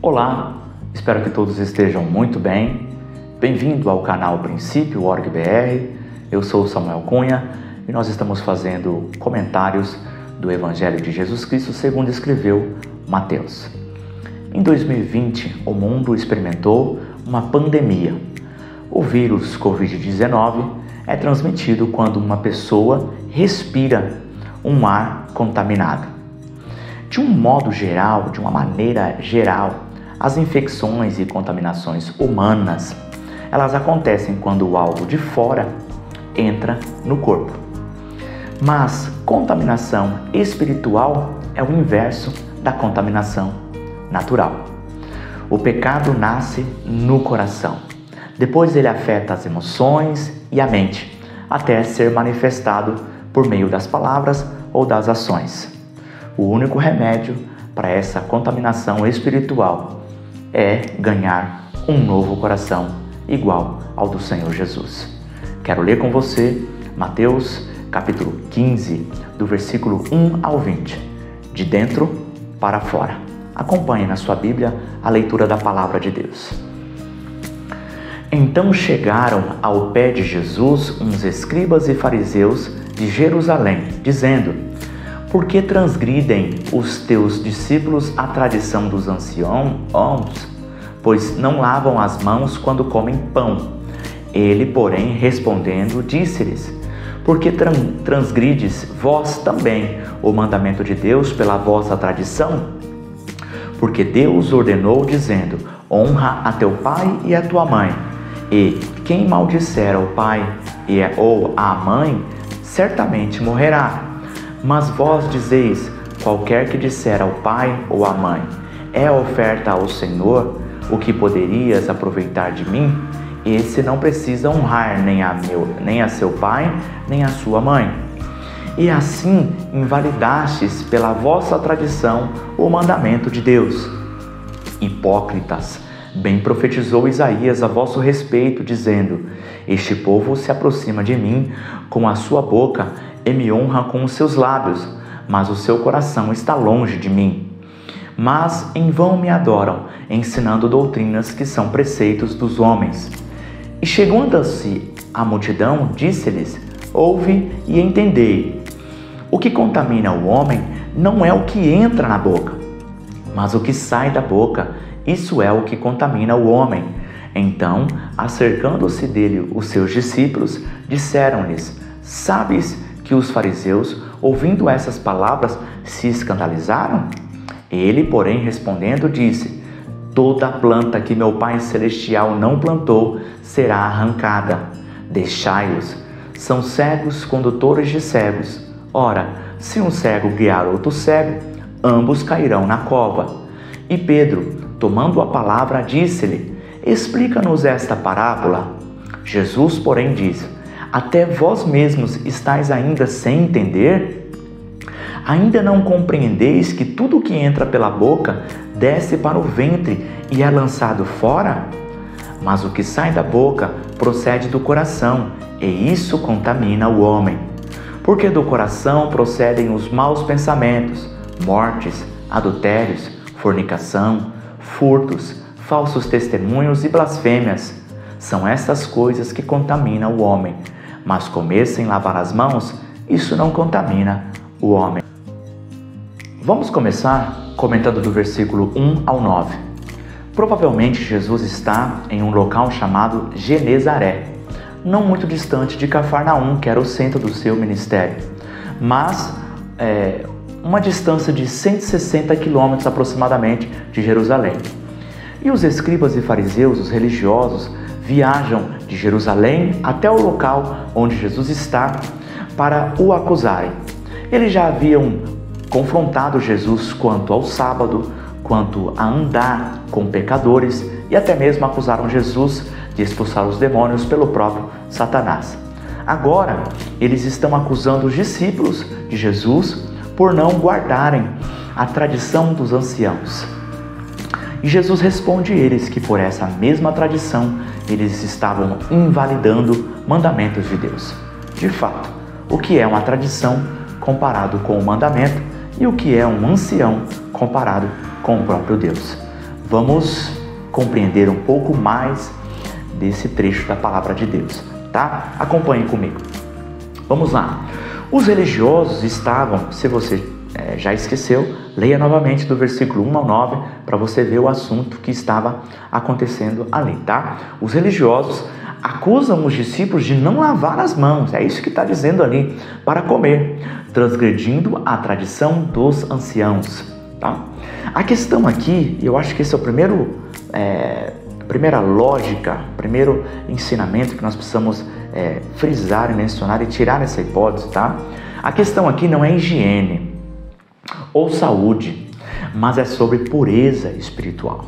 Olá, espero que todos estejam muito bem. Bem-vindo ao canal Princípio Org BR. Eu sou Samuel Cunha e nós estamos fazendo comentários do Evangelho de Jesus Cristo segundo escreveu Mateus. Em 2020, o mundo experimentou uma pandemia. O vírus Covid-19 é transmitido quando uma pessoa respira um ar contaminado. De um modo geral, de uma maneira geral, as infecções e contaminações humanas, elas acontecem quando algo de fora entra no corpo. Mas contaminação espiritual é o inverso da contaminação natural. O pecado nasce no coração. Depois ele afeta as emoções e a mente, até ser manifestado por meio das palavras ou das ações. O único remédio para essa contaminação espiritual é ganhar um novo coração igual ao do Senhor Jesus. Quero ler com você Mateus capítulo 15, do versículo 1 ao 20, de dentro para fora. Acompanhe na sua Bíblia a leitura da palavra de Deus. Então chegaram ao pé de Jesus uns escribas e fariseus de Jerusalém, dizendo: Por que transgridem os teus discípulos a tradição dos anciãos, pois não lavam as mãos quando comem pão? Ele, porém, respondendo, disse-lhes: Por que transgrides vós também o mandamento de Deus pela vossa tradição? Porque Deus ordenou, dizendo: Honra a teu pai e a tua mãe. E quem maldisser ao pai ou à mãe, certamente morrerá. Mas vós dizeis: qualquer que disser ao pai ou à mãe, é oferta ao Senhor, o que poderias aproveitar de mim? Esse não precisa honrar nem a seu pai, nem a sua mãe. E assim invalidastes pela vossa tradição o mandamento de Deus. Hipócritas, bem profetizou Isaías a vosso respeito, dizendo: Este povo se aproxima de mim com a sua boca e me honra com os seus lábios, mas o seu coração está longe de mim. Mas em vão me adoram, ensinando doutrinas que são preceitos dos homens. E chegando-se a multidão, disse-lhes: Ouve e entendei. O que contamina o homem não é o que entra na boca, mas o que sai da boca. Isso é o que contamina o homem. Então, acercando-se dele os seus discípulos, disseram-lhes: Sabes que os fariseus, ouvindo essas palavras, se escandalizaram? Ele, porém, respondendo, disse: Toda planta que meu Pai Celestial não plantou será arrancada. Deixai-os. São cegos condutores de cegos. Ora, se um cego guiar outro cego, ambos cairão na cova. E Pedro, tomando a palavra, disse-lhe: Explica-nos esta parábola. Jesus, porém, disse: Até vós mesmos estáis ainda sem entender? Ainda não compreendeis que tudo que entra pela boca desce para o ventre e é lançado fora? Mas o que sai da boca procede do coração, e isso contamina o homem. Porque do coração procedem os maus pensamentos, mortes, adultérios, fornicação, furtos, falsos testemunhos e blasfêmias. São estas coisas que contaminam o homem. Mas comer sem lavar as mãos, isso não contamina o homem. Vamos começar comentando do versículo 1 ao 9. Provavelmente Jesus está em um local chamado Genezaré, não muito distante de Cafarnaum, que era o centro do seu ministério, mas uma distância de 160 quilômetros aproximadamente de Jerusalém. E os escribas e fariseus, os religiosos, viajam de Jerusalém até o local onde Jesus está para o acusarem. Eles já haviam confrontado Jesus quanto ao sábado, quanto a andar com pecadores e até mesmo acusaram Jesus de expulsar os demônios pelo próprio Satanás. Agora, eles estão acusando os discípulos de Jesus por não guardarem a tradição dos anciãos. E Jesus responde a eles que por essa mesma tradição eles estavam invalidando mandamentos de Deus. De fato, o que é uma tradição comparado com o mandamento e o que é um ancião comparado com o próprio Deus. vamos compreender um pouco mais desse trecho da palavra de Deus, tá? Acompanhe comigo. Vamos lá. Os religiosos estavam, se você já esqueceu, leia novamente do versículo 1 ao 9 para você ver o assunto que estava acontecendo ali, tá? Os religiosos acusam os discípulos de não lavar as mãos, é isso que está dizendo ali, para comer, transgredindo a tradição dos anciãos, tá? A questão aqui, eu acho que esse é o primeira lógica, primeiro ensinamento que nós precisamos frisar e mencionar e tirar essa hipótese, tá? A questão aqui não é higiene ou saúde, mas é sobre pureza espiritual.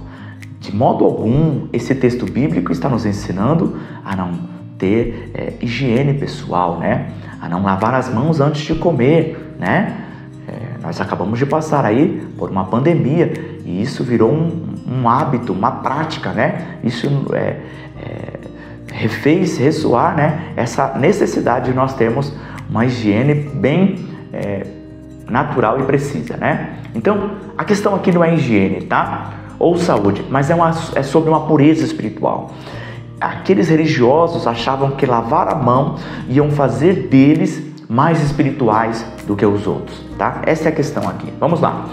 De modo algum, esse texto bíblico está nos ensinando a não ter higiene pessoal, né? A não lavar as mãos antes de comer, né? Nós acabamos de passar aí por uma pandemia e isso virou um hábito, uma prática, né? Isso fez ressoar, né? Essa necessidade de nós termos uma higiene bem natural e precisa, né? Então, a questão aqui não é higiene, tá? Ou saúde, mas é sobre uma pureza espiritual. Aqueles religiosos achavam que lavar a mão iam fazer deles mais espirituais do que os outros, tá? Essa é a questão aqui. Vamos lá.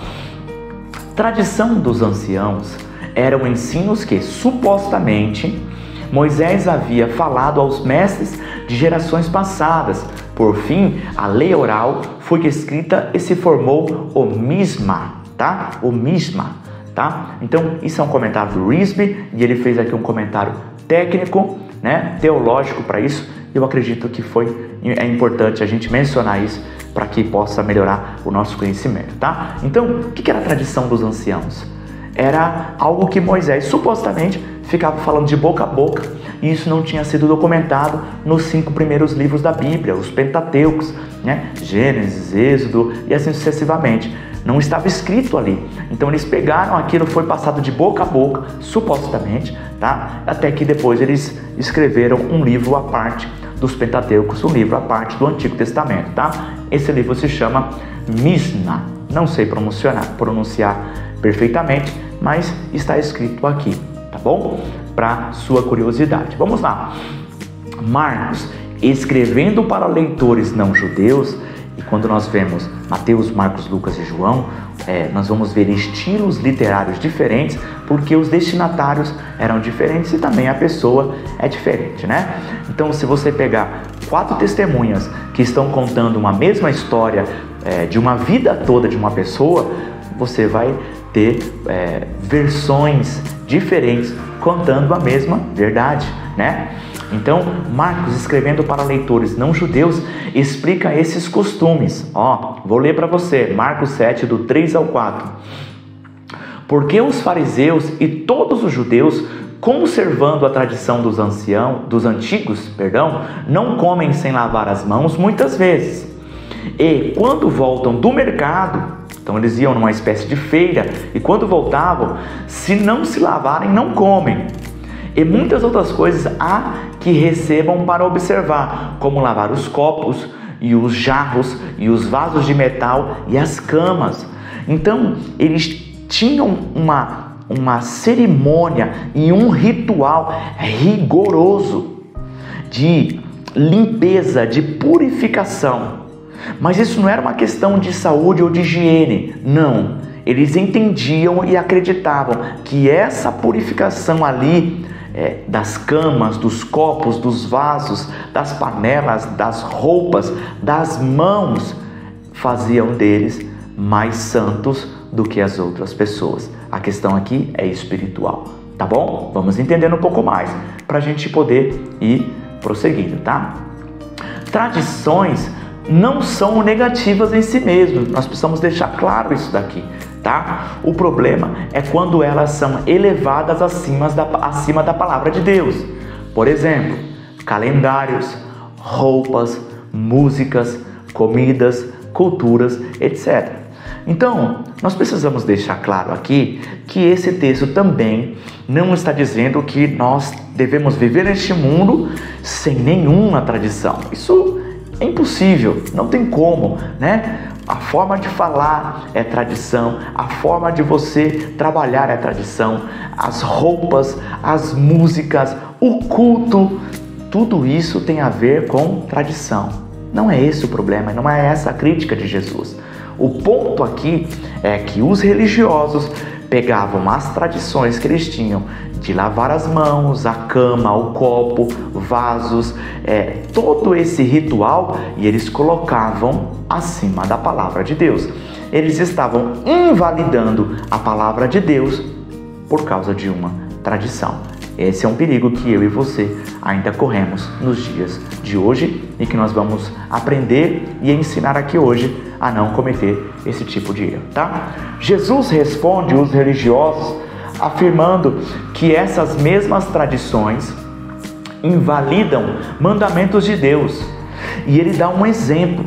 Tradição dos anciãos eram ensinos que, supostamente, Moisés havia falado aos mestres de gerações passadas. Por fim, a lei oral foi escrita e se formou o Mishma, tá? O Mishma, tá? Então, isso é um comentário do Risby e ele fez aqui um comentário técnico, né, teológico para isso. Eu acredito que é importante a gente mencionar isso para que possa melhorar o nosso conhecimento, tá? Então, o que era a tradição dos anciãos? Era algo que Moisés supostamente ficava falando de boca a boca e isso não tinha sido documentado nos 5 primeiros livros da Bíblia, os Pentateucos, né? Gênesis, Êxodo e assim sucessivamente. Não estava escrito ali. Então eles pegaram aquilo, foi passado de boca a boca, supostamente, tá? Até que depois eles escreveram um livro à parte dos Pentateucos, um livro à parte do Antigo Testamento, tá? Esse livro se chama Mishnah. Não sei pronunciar perfeitamente, mas está escrito aqui, tá bom? Para sua curiosidade. Vamos lá. Marcos, escrevendo para leitores não judeus, e quando nós vemos Mateus, Marcos, Lucas e João, nós vamos ver estilos literários diferentes, porque os destinatários eram diferentes e também a pessoa é diferente, né? Então, se você pegar 4 testemunhas que estão contando uma mesma história de uma vida toda de uma pessoa, você vai ter versões diferentes contando a mesma verdade, né? Então, Marcos, escrevendo para leitores não judeus, explica esses costumes. Vou ler para você, Marcos 7, do 3 ao 4. Porque os fariseus e todos os judeus, conservando a tradição dos antigos, não comem sem lavar as mãos muitas vezes. E quando voltam do mercado, então eles iam numa espécie de feira, e quando voltavam, se não se lavarem, não comem. E muitas outras coisas há que recebam para observar, como lavar os copos e os jarros e os vasos de metal e as camas. Então, eles tinham uma cerimônia e um ritual rigoroso de limpeza, de purificação. Mas isso não era uma questão de saúde ou de higiene, não. Eles entendiam e acreditavam que essa purificação ali das camas, dos copos, dos vasos, das panelas, das roupas, das mãos, faziam deles mais santos do que as outras pessoas. A questão aqui é espiritual, tá bom? Vamos entendendo um pouco mais para a gente poder ir prosseguindo, tá? Tradições não são negativas em si mesmas, nós precisamos deixar claro isso daqui, tá? O problema é quando elas são elevadas acima da palavra de Deus. Por exemplo, calendários, roupas, músicas, comidas, culturas, etc. Então, nós precisamos deixar claro aqui que esse texto também não está dizendo que nós devemos viver neste mundo sem nenhuma tradição. Isso É impossível, não tem como, né? A forma de falar é tradição, a forma de você trabalhar é tradição, as roupas, as músicas, o culto, tudo isso tem a ver com tradição. Não é esse o problema, não é essa a crítica de Jesus. O ponto aqui é que os religiosos pegavam as tradições que eles tinham de lavar as mãos, a cama, o copo, vasos, todo esse ritual, e eles colocavam acima da palavra de Deus. Eles estavam invalidando a palavra de Deus por causa de uma tradição. Esse é um perigo que eu e você ainda corremos nos dias de hoje e que nós vamos aprender e ensinar aqui hoje a não cometer esse tipo de erro, tá? Jesus responde os religiosos afirmando que essas mesmas tradições invalidam mandamentos de Deus. E ele dá um exemplo.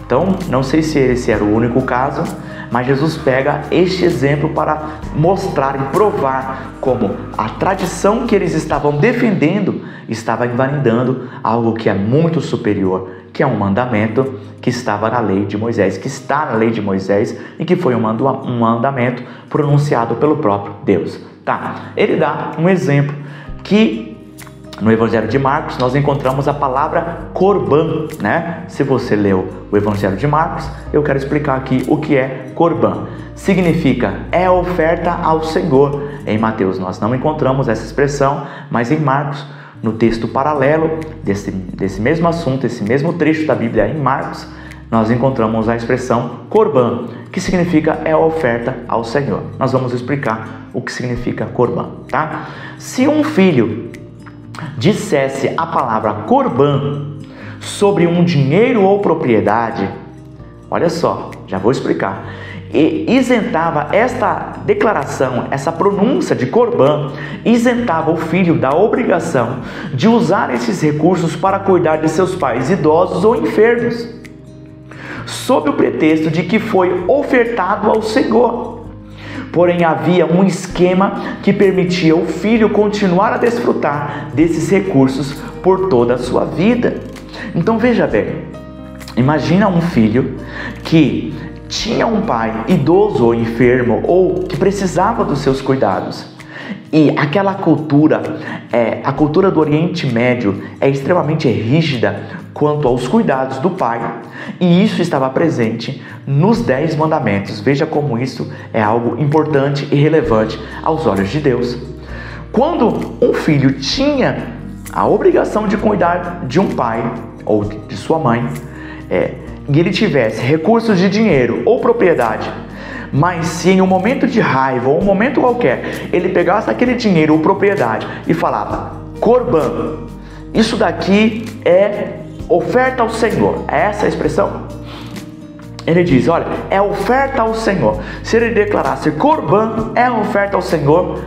Então, não sei se esse era o único caso, mas Jesus pega este exemplo para mostrar e provar como a tradição que eles estavam defendendo estava invalidando algo que é muito superior, que é um mandamento que estava na lei de Moisés, que está na lei de Moisés e que foi um mandamento pronunciado pelo próprio Deus. Tá? Ele dá um exemplo que no Evangelho de Marcos nós encontramos a palavra corban, né? Se você leu o Evangelho de Marcos, eu quero explicar aqui o que é corban. Significa é oferta ao Senhor. Em Mateus nós não encontramos essa expressão, mas em Marcos, no texto paralelo desse mesmo assunto, esse mesmo trecho da Bíblia em Marcos, nós encontramos a expressão corban, que significa é oferta ao Senhor. Nós vamos explicar o que significa corban, tá? Se um filho dissesse a palavra corban sobre um dinheiro ou propriedade, olha só, já vou explicar, e isentava esta declaração, essa pronúncia de corban, isentava o filho da obrigação de usar esses recursos para cuidar de seus pais idosos ou enfermos, sob o pretexto de que foi ofertado ao Senhor. Porém, havia um esquema que permitia o filho continuar a desfrutar desses recursos por toda a sua vida. Então, veja bem, imagina um filho que tinha um pai idoso ou enfermo ou que precisava dos seus cuidados. E aquela cultura, a cultura do Oriente Médio é extremamente rígida quanto aos cuidados do pai. E isso estava presente nos 10 mandamentos. Veja como isso é algo importante e relevante aos olhos de Deus. Quando um filho tinha a obrigação de cuidar de um pai ou de sua mãe, e ele tivesse recursos de dinheiro ou propriedade, mas se em um momento de raiva ou um momento qualquer ele pegasse aquele dinheiro ou propriedade e falava corban, isso daqui é oferta ao Senhor, é essa a expressão? Ele diz, olha, é oferta ao Senhor. Se ele declarasse corban é oferta ao Senhor,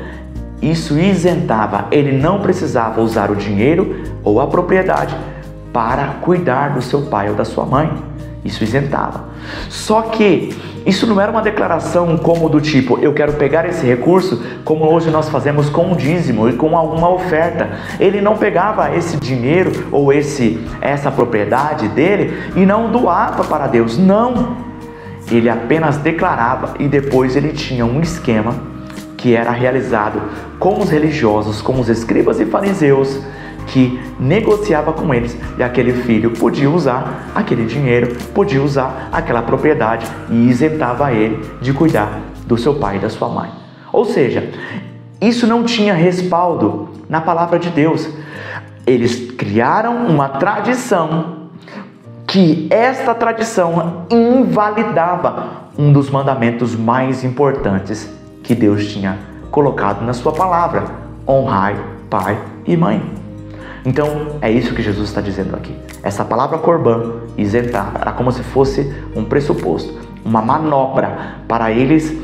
isso isentava, ele não precisava usar o dinheiro ou a propriedade para cuidar do seu pai ou da sua mãe. Isso isentava. Só que isso não era uma declaração como do tipo, eu quero pegar esse recurso, como hoje nós fazemos com o dízimo e com alguma oferta. Ele não pegava esse dinheiro ou essa propriedade dele e não doava para Deus. Não. Ele apenas declarava e depois ele tinha um esquema que era realizado com os religiosos, com os escribas e fariseus, que negociava com eles, e aquele filho podia usar aquele dinheiro, podia usar aquela propriedade e isentava ele de cuidar do seu pai e da sua mãe. Ou seja, isso não tinha respaldo na palavra de Deus. Eles criaram uma tradição que esta tradição invalidava um dos mandamentos mais importantes que Deus tinha colocado na sua palavra: honrai pai e mãe. Então, é isso que Jesus está dizendo aqui. Essa palavra corban, isentar, era como se fosse um pressuposto, uma manobra para eles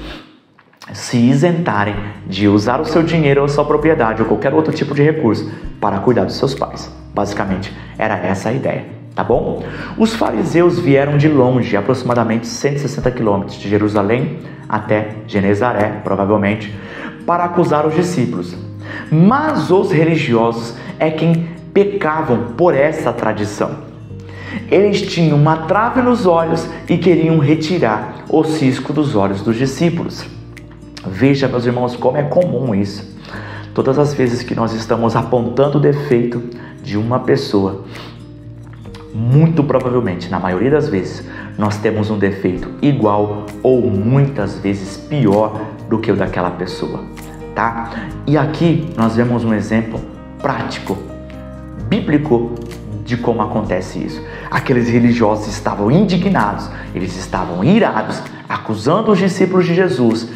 se isentarem de usar o seu dinheiro ou a sua propriedade ou qualquer outro tipo de recurso para cuidar dos seus pais. Basicamente, era essa a ideia, tá bom? Os fariseus vieram de longe, aproximadamente 160 quilômetros de Jerusalém até Genezaré, provavelmente, para acusar os discípulos. Mas os religiosos é quem pecavam por essa tradição. Eles tinham uma trave nos olhos e queriam retirar o cisco dos olhos dos discípulos. Veja, meus irmãos, como é comum isso. Todas as vezes que nós estamos apontando o defeito de uma pessoa, muito provavelmente, na maioria das vezes, nós temos um defeito igual ou muitas vezes pior do que o daquela pessoa, tá? E aqui nós vemos um exemplo prático, bíblico, de como acontece isso. Aqueles religiosos estavam indignados, eles estavam irados, acusando os discípulos de Jesus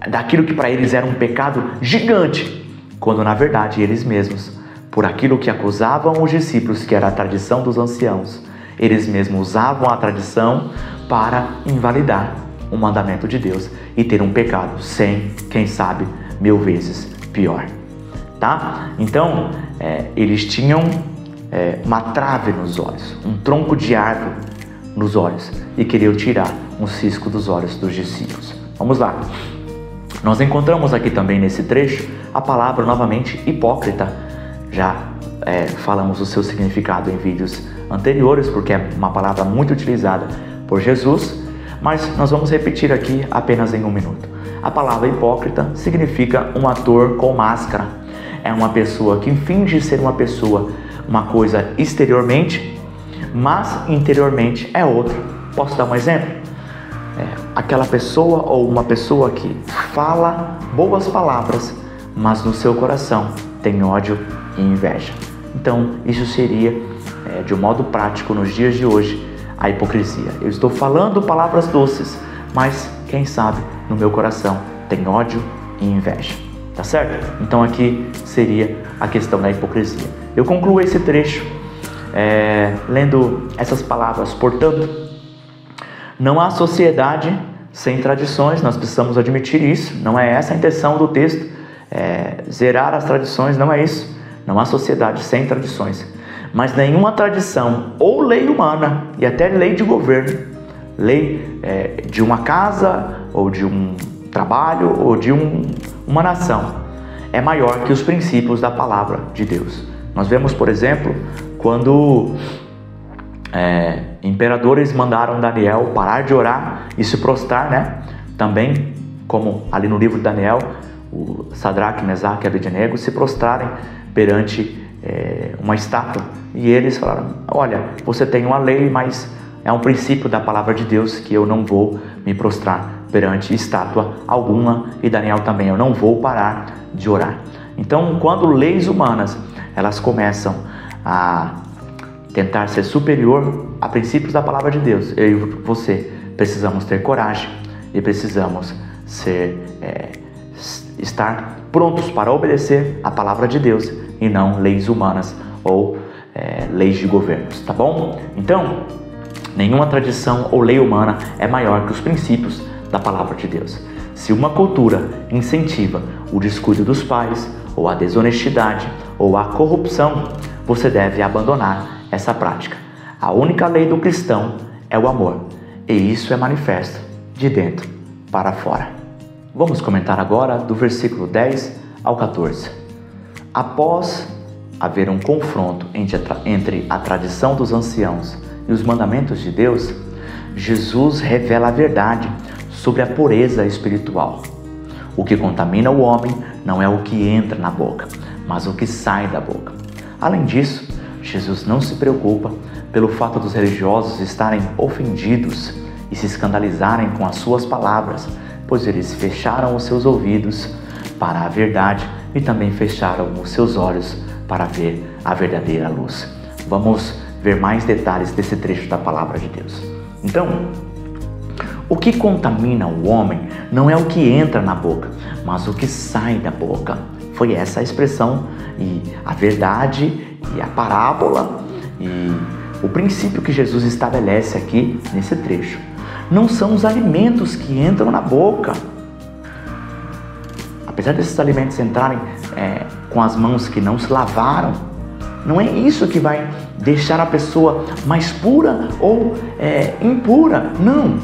daquilo que para eles era um pecado gigante, quando na verdade eles mesmos, por aquilo que acusavam os discípulos, que era a tradição dos anciãos, eles mesmos usavam a tradição para invalidar o mandamento de Deus e ter um pecado sem, quem sabe, 1000 vezes pior, tá? Então, eles tinham uma trave nos olhos, um tronco de árvore nos olhos e queriam tirar um cisco dos olhos dos discípulos. Vamos lá. Nós encontramos aqui também nesse trecho a palavra novamente hipócrita. Já falamos o seu significado em vídeos anteriores, porque é uma palavra muito utilizada por Jesus, mas nós vamos repetir aqui apenas em 1 minuto. A palavra hipócrita significa um ator com máscara. É uma pessoa que finge ser uma pessoa, uma coisa exteriormente, mas interiormente é outra. Posso dar um exemplo? Aquela pessoa ou uma pessoa que fala boas palavras, mas no seu coração tem ódio e inveja. Então, isso seria, de um modo prático, nos dias de hoje, a hipocrisia. Eu estou falando palavras doces, mas, quem sabe, no meu coração tem ódio e inveja. Tá certo? Então, aqui seria a questão da hipocrisia. Eu concluo esse trecho lendo essas palavras. Portanto, não há sociedade sem tradições, nós precisamos admitir isso. Não é essa a intenção do texto, zerar as tradições, não é isso. Não há sociedade sem tradições, mas nenhuma tradição ou lei humana e até lei de governo, lei de uma casa ou de um trabalho ou de uma nação, é maior que os princípios da palavra de Deus. Nós vemos, por exemplo, quando imperadores mandaram Daniel parar de orar e se prostrar, né? Também, como ali no livro de Daniel, o Sadraque, Mesaque e Abednego se prostrarem perante uma estátua, e eles falaram: olha, você tem uma lei, mas é um princípio da palavra de Deus que eu não vou me prostrar perante estátua alguma, e Daniel também, eu não vou parar de orar. Então, quando leis humanas elas começam a tentar ser superior a princípios da palavra de Deus, eu e você precisamos ter coragem e precisamos estar prontos para obedecer a palavra de Deus e não leis humanas ou leis de governos, tá bom? Então, nenhuma tradição ou lei humana é maior que os princípios da palavra de Deus. Se uma cultura incentiva o descuido dos pais, ou a desonestidade, ou a corrupção, você deve abandonar essa prática. A única lei do cristão é o amor, e isso é manifesto de dentro para fora. Vamos comentar agora do versículo 10 ao 14. Após haver um confronto entre a tradição dos anciãos e os mandamentos de Deus, Jesus revela a verdade sobre a pureza espiritual. O que contamina o homem não é o que entra na boca, mas o que sai da boca. Além disso, Jesus não se preocupa pelo fato dos religiosos estarem ofendidos e se escandalizarem com as suas palavras, pois eles fecharam os seus ouvidos para a verdade e também fecharam os seus olhos para ver a verdadeira luz. Vamos ver mais detalhes desse trecho da palavra de Deus. Então, o que contamina o homem não é o que entra na boca, mas o que sai da boca. Foi essa a expressão e a verdade e a parábola e o princípio que Jesus estabelece aqui nesse trecho. Não são os alimentos que entram na boca. Apesar desses alimentos entrarem com as mãos que não se lavaram, não é isso que vai deixar a pessoa mais pura ou impura, não.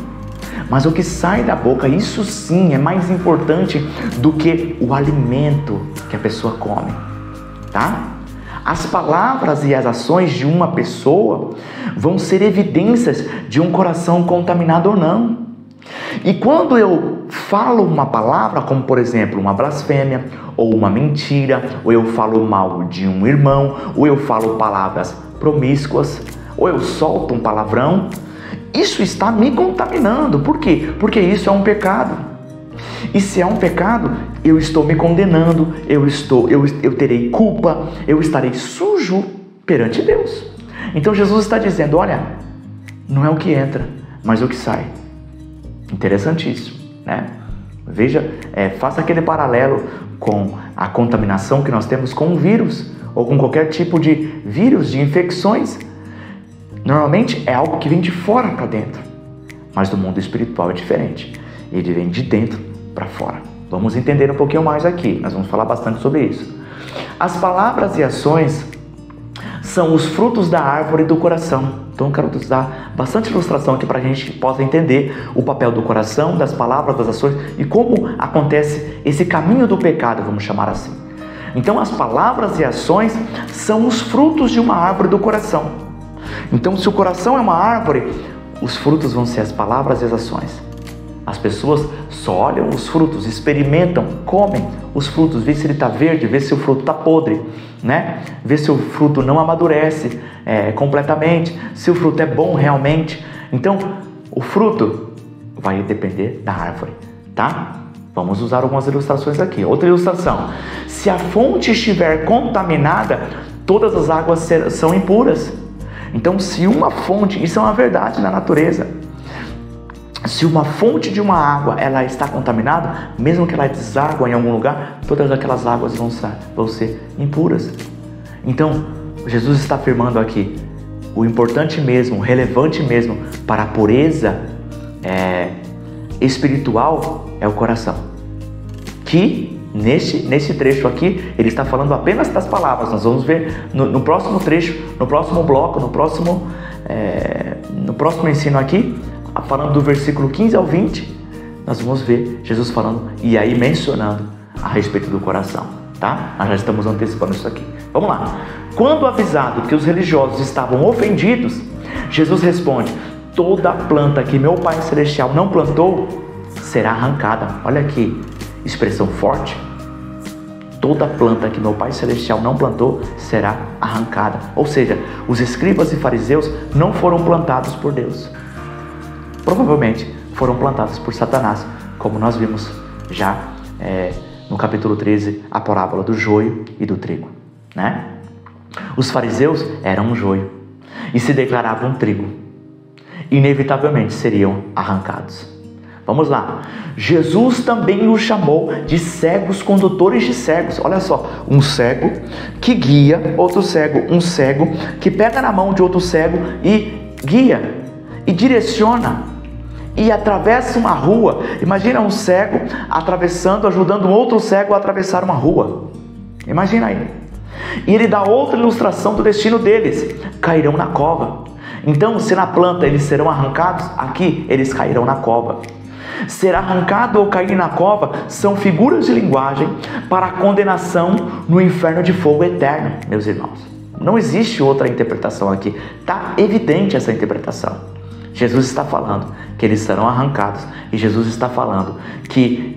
Mas o que sai da boca, isso sim é mais importante do que o alimento que a pessoa come, tá? As palavras e as ações de uma pessoa vão ser evidências de um coração contaminado ou não. E quando eu falo uma palavra, como por exemplo uma blasfêmia, ou uma mentira, ou eu falo mal de um irmão, ou eu falo palavras promíscuas, ou eu solto um palavrão, isso está me contaminando. Por quê? Porque isso é um pecado. E se é um pecado, eu estou me condenando, eu terei culpa, eu estarei sujo perante Deus. Então Jesus está dizendo, olha, não é o que entra, mas o que sai. Interessantíssimo, né? Veja, faça aquele paralelo com a contaminação que nós temos com o vírus, ou com qualquer tipo de vírus, de infecções. Normalmente é algo que vem de fora para dentro, mas do mundo espiritual é diferente. Ele vem de dentro para fora. Vamos entender um pouquinho mais aqui, nós vamos falar bastante sobre isso. As palavras e ações são os frutos da árvore do coração. Então eu quero dar bastante ilustração aqui para a gente possa entender o papel do coração, das palavras, das ações e como acontece esse caminho do pecado, vamos chamar assim. Então as palavras e ações são os frutos de uma árvore do coração. Então se o coração é uma árvore, os frutos vão ser as palavras e as ações. As pessoas só olham os frutos, experimentam, comem os frutos, vê se ele está verde, vê se o fruto está podre, né? Vê se o fruto não amadurece completamente, se o fruto é bom realmente. Então, o fruto vai depender da árvore, tá? Vamos usar algumas ilustrações aqui. Outra ilustração. Se a fonte estiver contaminada, todas as águas são impuras. Então, se uma fonte, isso é uma verdade na natureza. Se uma fonte de uma água ela está contaminada, mesmo que ela deságua em algum lugar, todas aquelas águas vão ser impuras. Então, Jesus está afirmando aqui, o importante mesmo, o relevante mesmo para a pureza espiritual é o coração. Que nesse trecho aqui, ele está falando apenas das palavras. Nós vamos ver no próximo trecho, no próximo bloco, no próximo ensino aqui, falando do versículo 15 ao 20, nós vamos ver Jesus falando e aí mencionando a respeito do coração, tá? Nós já estamos antecipando isso aqui. Vamos lá. Quando avisado que os religiosos estavam ofendidos, Jesus responde, toda planta que meu Pai Celestial não plantou será arrancada. Olha que expressão forte. Toda planta que meu Pai Celestial não plantou será arrancada. Ou seja, os escribas e fariseus não foram plantados por Deus. Provavelmente foram plantados por Satanás, como nós vimos já no capítulo 13, a parábola do joio e do trigo, né? Os fariseus eram um joio e se declaravam trigo. Inevitavelmente seriam arrancados. Vamos lá. Jesus também os chamou de cegos condutores de cegos. Olha só, um cego que guia outro cego, um cego que pega na mão de outro cego e guia e direciona. E atravessa uma rua. Imagina um cego atravessando, ajudando um outro cego a atravessar uma rua. Imagina aí. E ele dá outra ilustração do destino deles. Cairão na cova. Então, se na planta eles serão arrancados, aqui eles cairão na cova. Ser arrancado ou cair na cova são figuras de linguagem para a condenação no inferno de fogo eterno, meus irmãos. Não existe outra interpretação aqui. Está evidente essa interpretação. Jesus está falando que eles serão arrancados e Jesus está falando que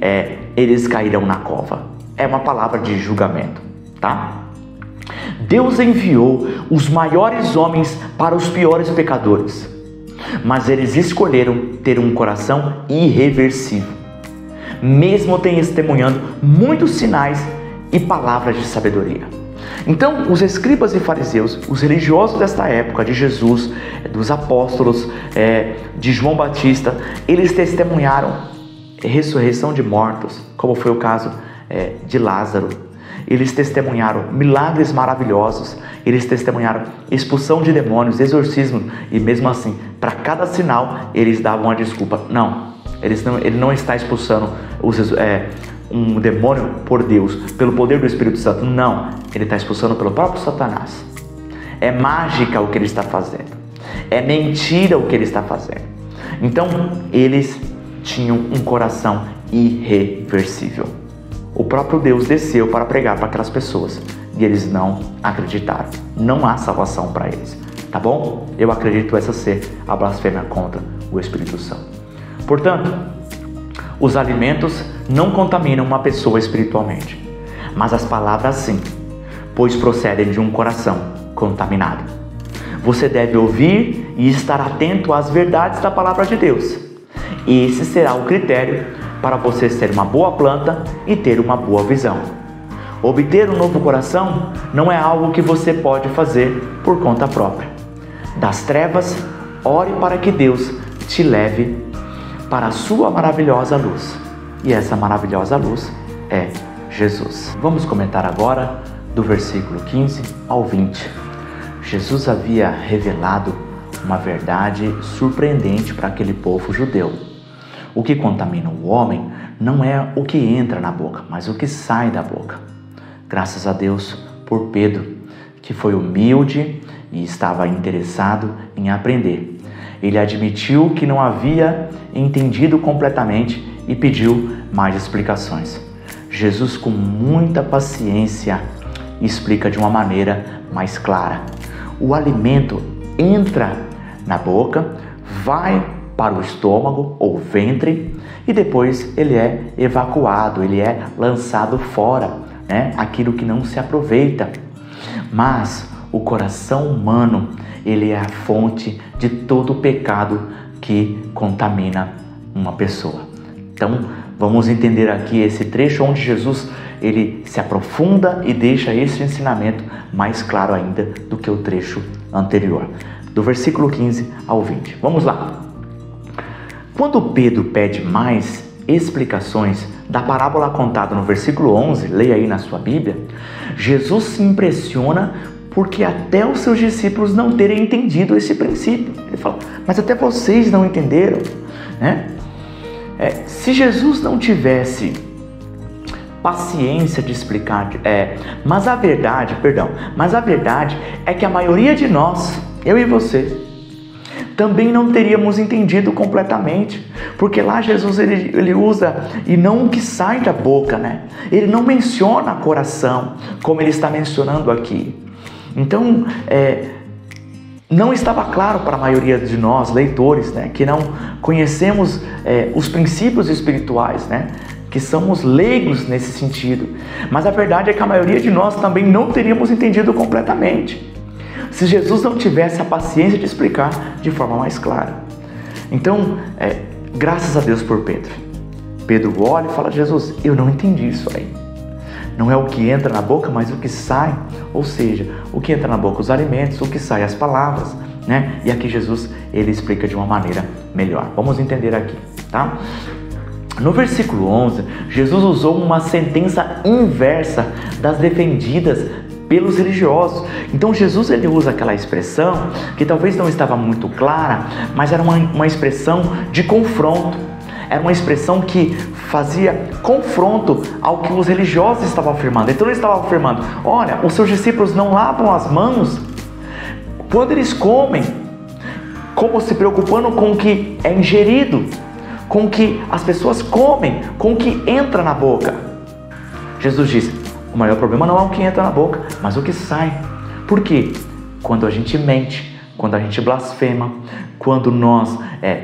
eles cairão na cova. É uma palavra de julgamento, tá? Deus enviou os maiores homens para os piores pecadores, mas eles escolheram ter um coração irreversível, mesmo testemunhando muitos sinais e palavras de sabedoria. Então, os escribas e fariseus, os religiosos desta época, de Jesus, dos apóstolos, de João Batista, eles testemunharam ressurreição de mortos, como foi o caso de Lázaro. Eles testemunharam milagres maravilhosos, eles testemunharam expulsão de demônios, exorcismo, e mesmo assim, para cada sinal, eles davam a desculpa. Não, ele não está expulsando um demônio por Deus, pelo poder do Espírito Santo. Não, ele está expulsando pelo próprio Satanás. É mágica o que ele está fazendo. É mentira o que ele está fazendo. Então, eles tinham um coração irreversível. O próprio Deus desceu para pregar para aquelas pessoas, e eles não acreditaram. Não há salvação para eles, tá bom? Eu acredito essa ser a blasfêmia contra o Espírito Santo. Portanto, os alimentos não contaminam uma pessoa espiritualmente, mas as palavras sim, pois procedem de um coração contaminado. Você deve ouvir e estar atento às verdades da palavra de Deus. E esse será o critério para você ser uma boa planta e ter uma boa visão. Obter um novo coração não é algo que você pode fazer por conta própria. Das trevas, ore para que Deus te leve para a sua maravilhosa luz. E essa maravilhosa luz é Jesus. Vamos comentar agora do versículo 15 ao 20. Jesus havia revelado uma verdade surpreendente para aquele povo judeu. O que contamina o homem não é o que entra na boca, mas o que sai da boca. Graças a Deus por Pedro, que foi humilde e estava interessado em aprender. Ele admitiu que não havia entendido completamente e pediu mais explicações. Jesus, com muita paciência, explica de uma maneira mais clara. O alimento entra na boca, vai para o estômago ou ventre e depois ele é evacuado, ele é lançado fora, né? Aquilo que não se aproveita. Mas o coração humano, ele é a fonte de todo o pecado que contamina uma pessoa. Então, vamos entender aqui esse trecho onde Jesus ele se aprofunda e deixa esse ensinamento mais claro ainda do que o trecho anterior, do versículo 15 ao 20. Vamos lá. Quando Pedro pede mais explicações da parábola contada no versículo 11, leia aí na sua Bíblia, Jesus se impressiona porque até os seus discípulos não terem entendido esse princípio. Ele fala, mas até vocês não entenderam, né? Se Jesus não tivesse paciência de explicar, mas a verdade é que a maioria de nós, eu e você, também não teríamos entendido completamente, porque lá Jesus ele usa, e não o que sai da boca, né? Ele não menciona coração, como ele está mencionando aqui. Então, não estava claro para a maioria de nós, leitores, né, que não conhecemos os princípios espirituais, né, que somos leigos nesse sentido. Mas a verdade é que a maioria de nós também não teríamos entendido completamente, se Jesus não tivesse a paciência de explicar de forma mais clara. Então, graças a Deus por Pedro. Pedro olha e fala, Jesus, eu não entendi isso aí. Não é o que entra na boca, mas o que sai. Ou seja, o que entra na boca, os alimentos, o que sai, as palavras, né? E aqui Jesus, ele explica de uma maneira melhor. Vamos entender aqui, tá? No versículo 11, Jesus usou uma sentença inversa das defendidas pelos religiosos. Então Jesus ele usa aquela expressão que talvez não estava muito clara, mas era uma expressão de confronto. Era uma expressão que fazia confronto ao que os religiosos estavam afirmando. Então eles estavam afirmando, olha, os seus discípulos não lavam as mãos quando eles comem, como se preocupando com o que é ingerido, com o que as pessoas comem, com o que entra na boca. Jesus disse, o maior problema não é o que entra na boca, mas o que sai. Por quê? Quando a gente mente, quando a gente blasfema, quando nós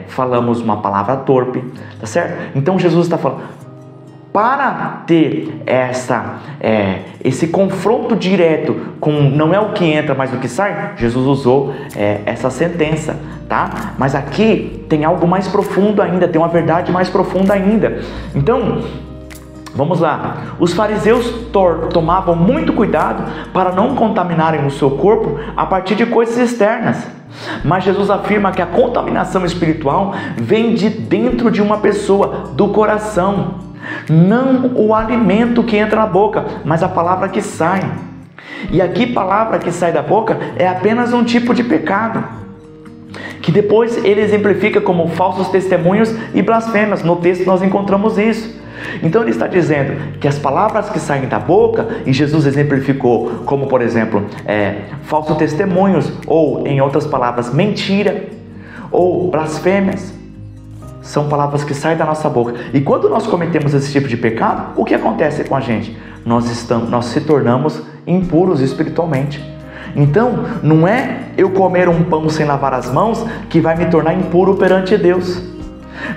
falamos uma palavra torpe, tá certo? Então Jesus está falando, para ter esse confronto direto com não é o que entra, mas o que sai, Jesus usou essa sentença, tá? Mas aqui tem algo mais profundo ainda, tem uma verdade mais profunda ainda. Então, vamos lá. Os fariseus tomavam muito cuidado para não contaminarem o seu corpo a partir de coisas externas. Mas Jesus afirma que a contaminação espiritual vem de dentro de uma pessoa, do coração. Não o alimento que entra na boca, mas a palavra que sai. E aqui, palavra que sai da boca é apenas um tipo de pecado, que depois ele exemplifica como falsos testemunhos e blasfêmias. No texto nós encontramos isso. Então ele está dizendo que as palavras que saem da boca, e Jesus exemplificou como, por exemplo, falsos testemunhos, ou em outras palavras, mentira, ou blasfêmias, são palavras que saem da nossa boca. E quando nós cometemos esse tipo de pecado, o que acontece com a gente? Nós se tornamos impuros espiritualmente. Então, não é eu comer um pão sem lavar as mãos que vai me tornar impuro perante Deus.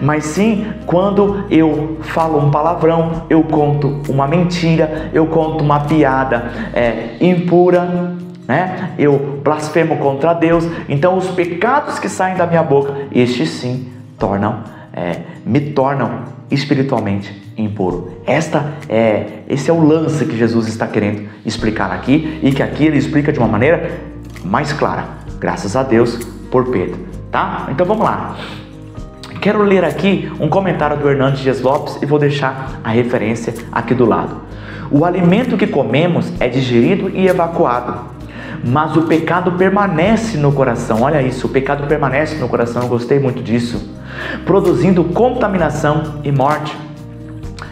Mas sim, quando eu falo um palavrão, eu conto uma mentira, eu conto uma piada impura, né? Eu blasfemo contra Deus. Então os pecados que saem da minha boca, estes sim me tornam espiritualmente impuro. Esse é o lance que Jesus está querendo explicar aqui, e que aqui ele explica de uma maneira mais clara, graças a Deus por Pedro, tá? Então vamos lá. Quero ler aqui um comentário do Hernandes Dias Lopes e vou deixar a referência aqui do lado. O alimento que comemos é digerido e evacuado, mas o pecado permanece no coração. Olha isso, o pecado permanece no coração, eu gostei muito disso, produzindo contaminação e morte.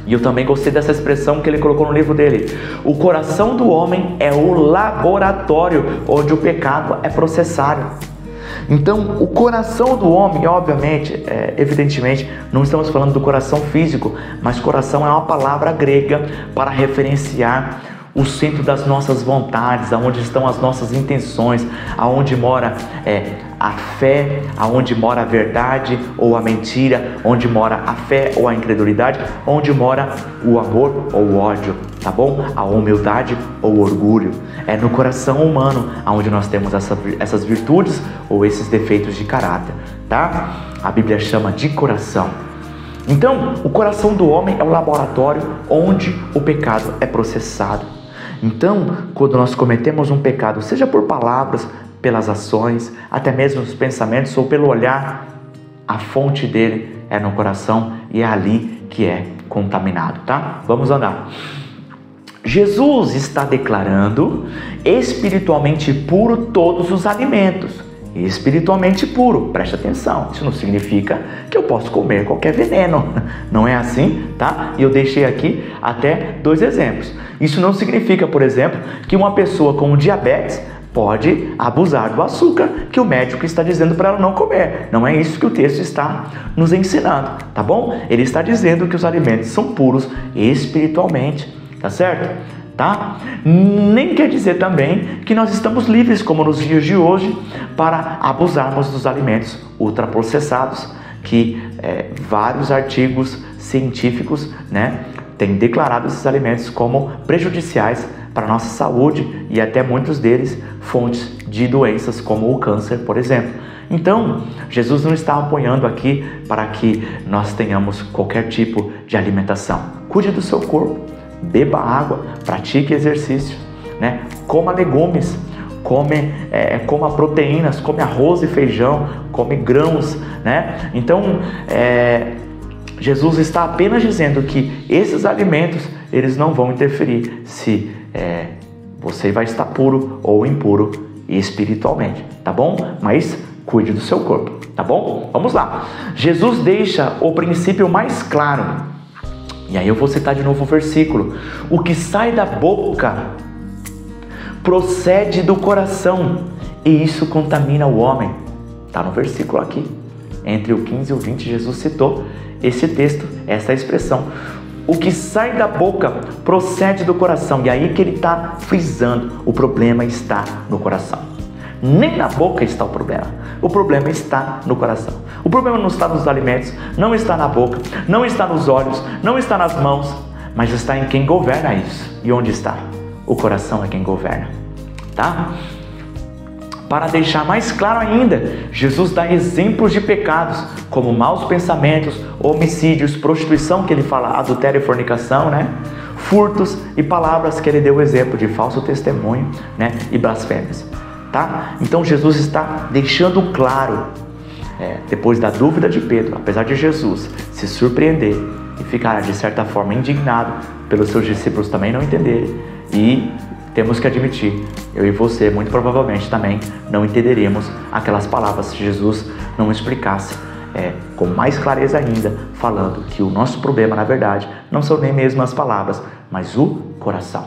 E eu também gostei dessa expressão que ele colocou no livro dele. O coração do homem é o laboratório onde o pecado é processado. Então, o coração do homem, obviamente, evidentemente, não estamos falando do coração físico, mas coração é uma palavra grega para referenciar o centro das nossas vontades, aonde estão as nossas intenções, aonde mora a fé, aonde mora a verdade ou a mentira, onde mora a fé ou a incredulidade, onde mora o amor ou o ódio, tá bom? A humildade ou o orgulho. É no coração humano aonde nós temos essas virtudes ou esses defeitos de caráter, tá? A Bíblia chama de coração. Então, o coração do homem é o laboratório onde o pecado é processado. Então, quando nós cometemos um pecado, seja por palavras, pelas ações, até mesmo os pensamentos ou pelo olhar, a fonte dele é no coração e é ali que é contaminado, tá? Vamos andar. Jesus está declarando espiritualmente puro todos os alimentos. Espiritualmente puro, preste atenção, isso não significa que eu posso comer qualquer veneno, não é assim, tá? E eu deixei aqui até 2 exemplos. Isso não significa, por exemplo, que uma pessoa com diabetes pode abusar do açúcar que o médico está dizendo para ela não comer. Não é isso que o texto está nos ensinando, tá bom? Ele está dizendo que os alimentos são puros espiritualmente, tá certo? Tá? Nem quer dizer também que nós estamos livres, como nos dias de hoje, para abusarmos dos alimentos ultraprocessados, que vários artigos científicos, né, têm declarado esses alimentos como prejudiciais para a nossa saúde e até muitos deles fontes de doenças como o câncer, por exemplo. Então, Jesus não está apoiando aqui para que nós tenhamos qualquer tipo de alimentação. Cuide do seu corpo, beba água, pratique exercício, né? Coma legumes, coma proteínas, come arroz e feijão, come grãos, né? Então, Jesus está apenas dizendo que esses alimentos, eles não vão interferir se você vai estar puro ou impuro espiritualmente, tá bom? Mas cuide do seu corpo, tá bom? Vamos lá. Jesus deixa o princípio mais claro. E aí eu vou citar de novo o versículo. O que sai da boca procede do coração, e isso contamina o homem. Está no versículo aqui. Entre o 15 e o 20, Jesus citou esse texto, essa expressão. O que sai da boca procede do coração. E aí que ele está frisando, o problema está no coração. Nem na boca está o problema está no coração. O problema não está nos alimentos, não está na boca, não está nos olhos, não está nas mãos, mas está em quem governa isso. E onde está? O coração é quem governa, tá? Para deixar mais claro ainda, Jesus dá exemplos de pecados, como maus pensamentos, homicídios, prostituição, que ele fala, adultério e fornicação, né? Furtos e palavras, que ele deu o exemplo de falso testemunho, né? E blasfêmias, tá? Então Jesus está deixando claro, depois da dúvida de Pedro, apesar de Jesus se surpreender e ficar de certa forma indignado pelos seus discípulos também não entenderem, e temos que admitir, eu e você muito provavelmente também não entenderíamos aquelas palavras se Jesus não explicasse com mais clareza ainda, falando que o nosso problema na verdade não são nem mesmo as palavras, mas o coração.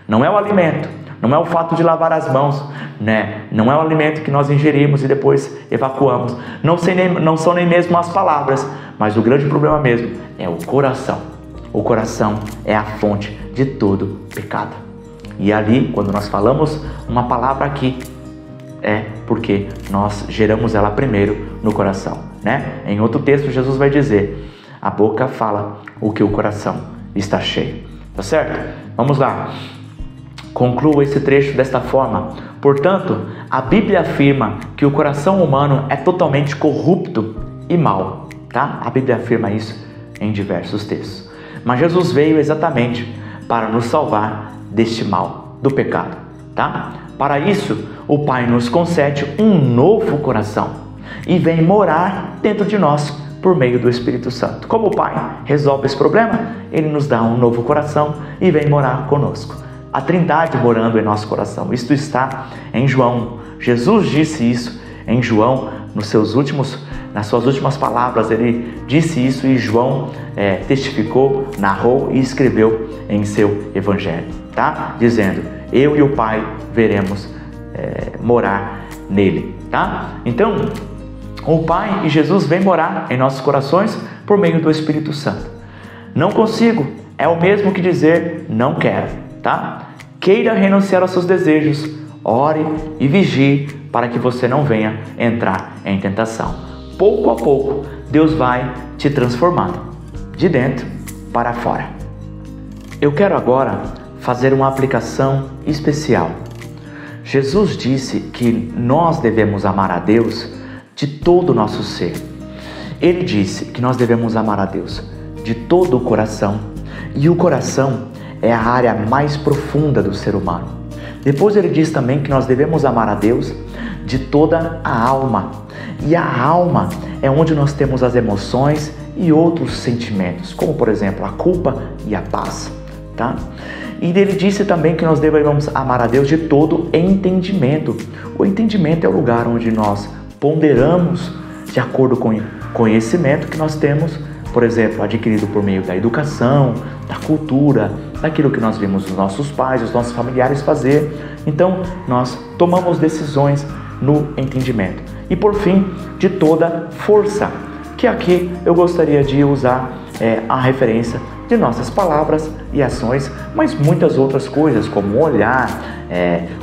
Não é o alimento, não é o fato de lavar as mãos, né? Não é o alimento que nós ingerimos e depois evacuamos, não são nem mesmo as palavras, mas o grande problema mesmo é o coração. O coração é a fonte de todo pecado. E ali, quando nós falamos uma palavra aqui, é porque nós geramos ela primeiro no coração, né? Em outro texto, Jesus vai dizer: a boca fala o que o coração está cheio. Tá certo? Vamos lá. Concluo esse trecho desta forma. Portanto, a Bíblia afirma que o coração humano é totalmente corrupto e mau, tá? A Bíblia afirma isso em diversos textos. Mas Jesus veio exatamente para nos salvar deste mal, do pecado, tá? Para isso, o Pai nos concede um novo coração e vem morar dentro de nós por meio do Espírito Santo. Como o Pai resolve esse problema? Ele nos dá um novo coração e vem morar conosco. A Trindade morando em nosso coração. Isto está em João. Jesus disse isso em João, nas suas últimas palavras. Ele disse isso e João testificou, narrou e escreveu em seu Evangelho, tá? Dizendo: eu e o Pai veremos morar nele, tá? Então, o Pai e Jesus vêm morar em nossos corações por meio do Espírito Santo. Não consigo é o mesmo que dizer não quero, tá? Queira renunciar aos seus desejos, ore e vigie para que você não venha entrar em tentação. Pouco a pouco, Deus vai te transformando de dentro para fora. Eu quero agora fazer uma aplicação especial. Jesus disse que nós devemos amar a Deus de todo o nosso ser. Ele disse que nós devemos amar a Deus de todo o coração, e o coração é a área mais profunda do ser humano. Depois ele diz também que nós devemos amar a Deus de toda a alma, e a alma é onde nós temos as emoções e outros sentimentos, como por exemplo a culpa e a paz, tá? E ele disse também que nós devemos amar a Deus de todo entendimento. O entendimento é o lugar onde nós ponderamos de acordo com o conhecimento que nós temos, por exemplo, adquirido por meio da educação, da cultura, daquilo que nós vimos os nossos pais, os nossos familiares fazer. Então, nós tomamos decisões no entendimento. E por fim, de toda força, que aqui eu gostaria de usar a referência de nossas palavras e ações, mas muitas outras coisas, como o olhar,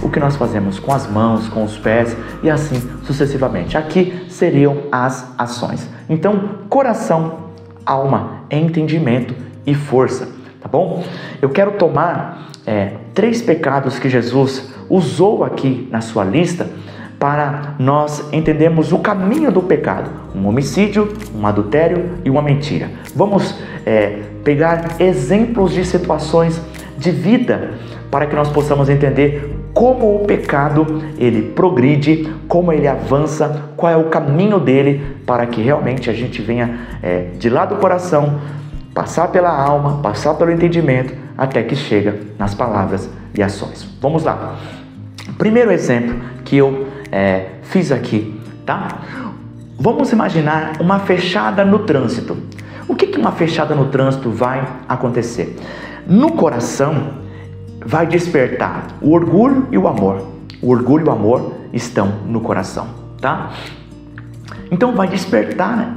o que nós fazemos com as mãos, com os pés e assim sucessivamente. Aqui seriam as ações. Então, coração, alma, entendimento e força, tá bom? Eu quero tomar 3 pecados que Jesus usou aqui na sua lista para nós entendermos o caminho do pecado: um homicídio, um adultério e uma mentira. Vamos pegar exemplos de situações de vida para que nós possamos entender como o pecado ele progride, como ele avança, qual é o caminho dele, para que realmente a gente venha de lá do coração, passar pela alma, passar pelo entendimento, até que chega nas palavras e ações. Vamos lá. Primeiro exemplo que eu fiz aqui, tá? Vamos imaginar uma fechada no trânsito. O que uma fechada no trânsito vai acontecer? No coração vai despertar o orgulho e o amor. O orgulho e o amor estão no coração, tá? Então vai despertar, né,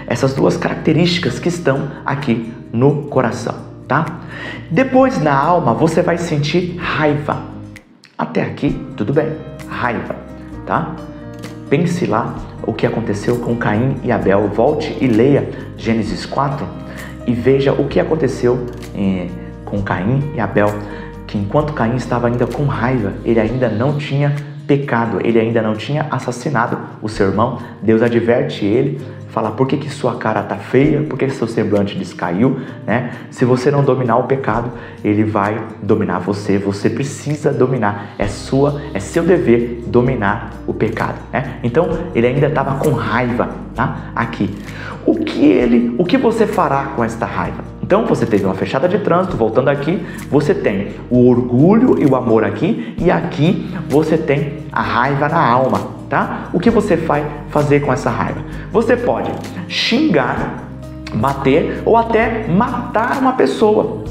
essas duas características que estão aqui no coração, tá? Depois na alma você vai sentir raiva. Até aqui tudo bem, raiva, tá? Pense lá o que aconteceu com Caim e Abel. Volte e leia Gênesis 4 e veja o que aconteceu com Caim e Abel, que enquanto Caim estava ainda com raiva, ele ainda não tinha pecado, ele ainda não tinha assassinado o seu irmão. Deus adverte ele, fala: por que sua cara está feia, por que seu semblante descaiu, né? Se você não dominar o pecado, ele vai dominar você. Você precisa dominar, é seu dever dominar o pecado, né? Então ele ainda estava com raiva, tá? Aqui, o que você fará com esta raiva? Então você teve uma fechada de trânsito, voltando aqui, você tem o orgulho e o amor aqui, e aqui você tem a raiva na alma, tá? O que você vai fazer com essa raiva? Você pode xingar, bater ou até matar uma pessoa.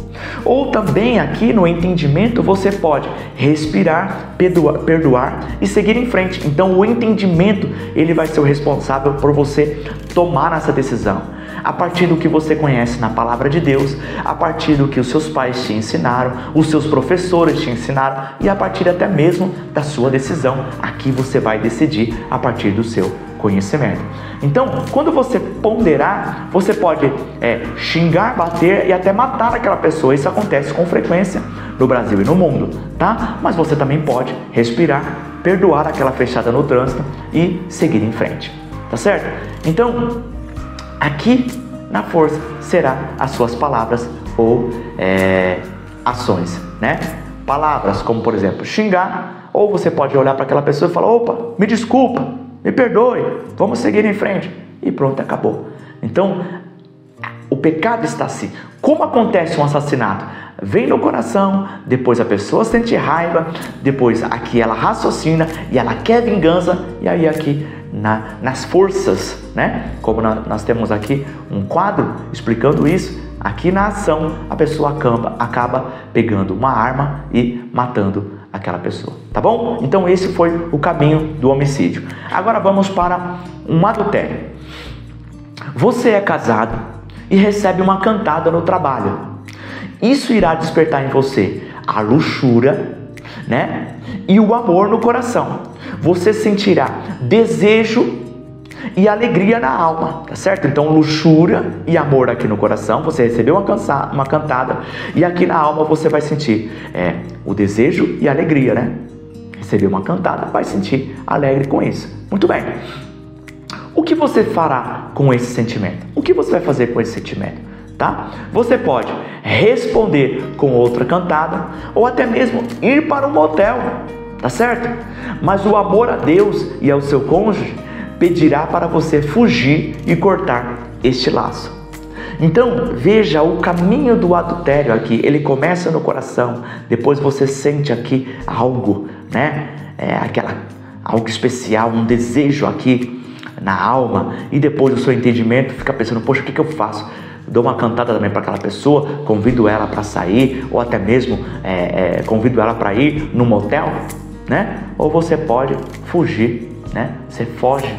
Ou também aqui no entendimento você pode respirar, perdoar e seguir em frente. Então o entendimento ele vai ser o responsável por você tomar essa decisão. A partir do que você conhece na palavra de Deus, a partir do que os seus pais te ensinaram, os seus professores te ensinaram e a partir até mesmo da sua decisão. Aqui você vai decidir a partir do seu conhecimento. Então, quando você ponderar, você pode xingar, bater e até matar aquela pessoa. Isso acontece com frequência no Brasil e no mundo, tá? Mas você também pode respirar, perdoar aquela fechada no trânsito e seguir em frente, tá certo? Então, aqui na força será as suas palavras ou ações, né? Palavras como, por exemplo, xingar, ou você pode olhar para aquela pessoa e falar: opa, me desculpa, me perdoe, vamos seguir em frente. E pronto, acabou. Então, o pecado está assim. Como acontece um assassinato? Vem no coração, depois a pessoa sente raiva, depois aqui ela raciocina e ela quer vingança, e aí aqui nas forças, né? Como nós temos aqui um quadro explicando isso, aqui na ação a pessoa acaba pegando uma arma e matando aquela pessoa, tá bom? Então esse foi o caminho do homicídio. Agora vamos para um adultério. Você é casado e recebe uma cantada no trabalho. Isso irá despertar em você a luxúria, né? E o amor no coração. Você sentirá desejo e alegria na alma, tá certo? Então luxúria e amor aqui no coração, você recebeu uma cantada, e aqui na alma você vai sentir o desejo e a alegria, né? Recebeu uma cantada, vai sentir alegre com isso. Muito bem. O que você fará com esse sentimento? O que você vai fazer com esse sentimento? Tá? Você pode responder com outra cantada ou até mesmo ir para um motel, tá certo? Mas o amor a Deus e ao seu cônjuge pedirá para você fugir e cortar este laço. Então veja o caminho do adultério aqui. Ele começa no coração, depois você sente aqui algo, né? Algo especial, um desejo aqui na alma, e depois o seu entendimento fica pensando: poxa, o que eu faço? Dou uma cantada também para aquela pessoa, convido ela para sair, ou até mesmo convido ela para ir no motel, né? Ou você pode fugir, né? Você foge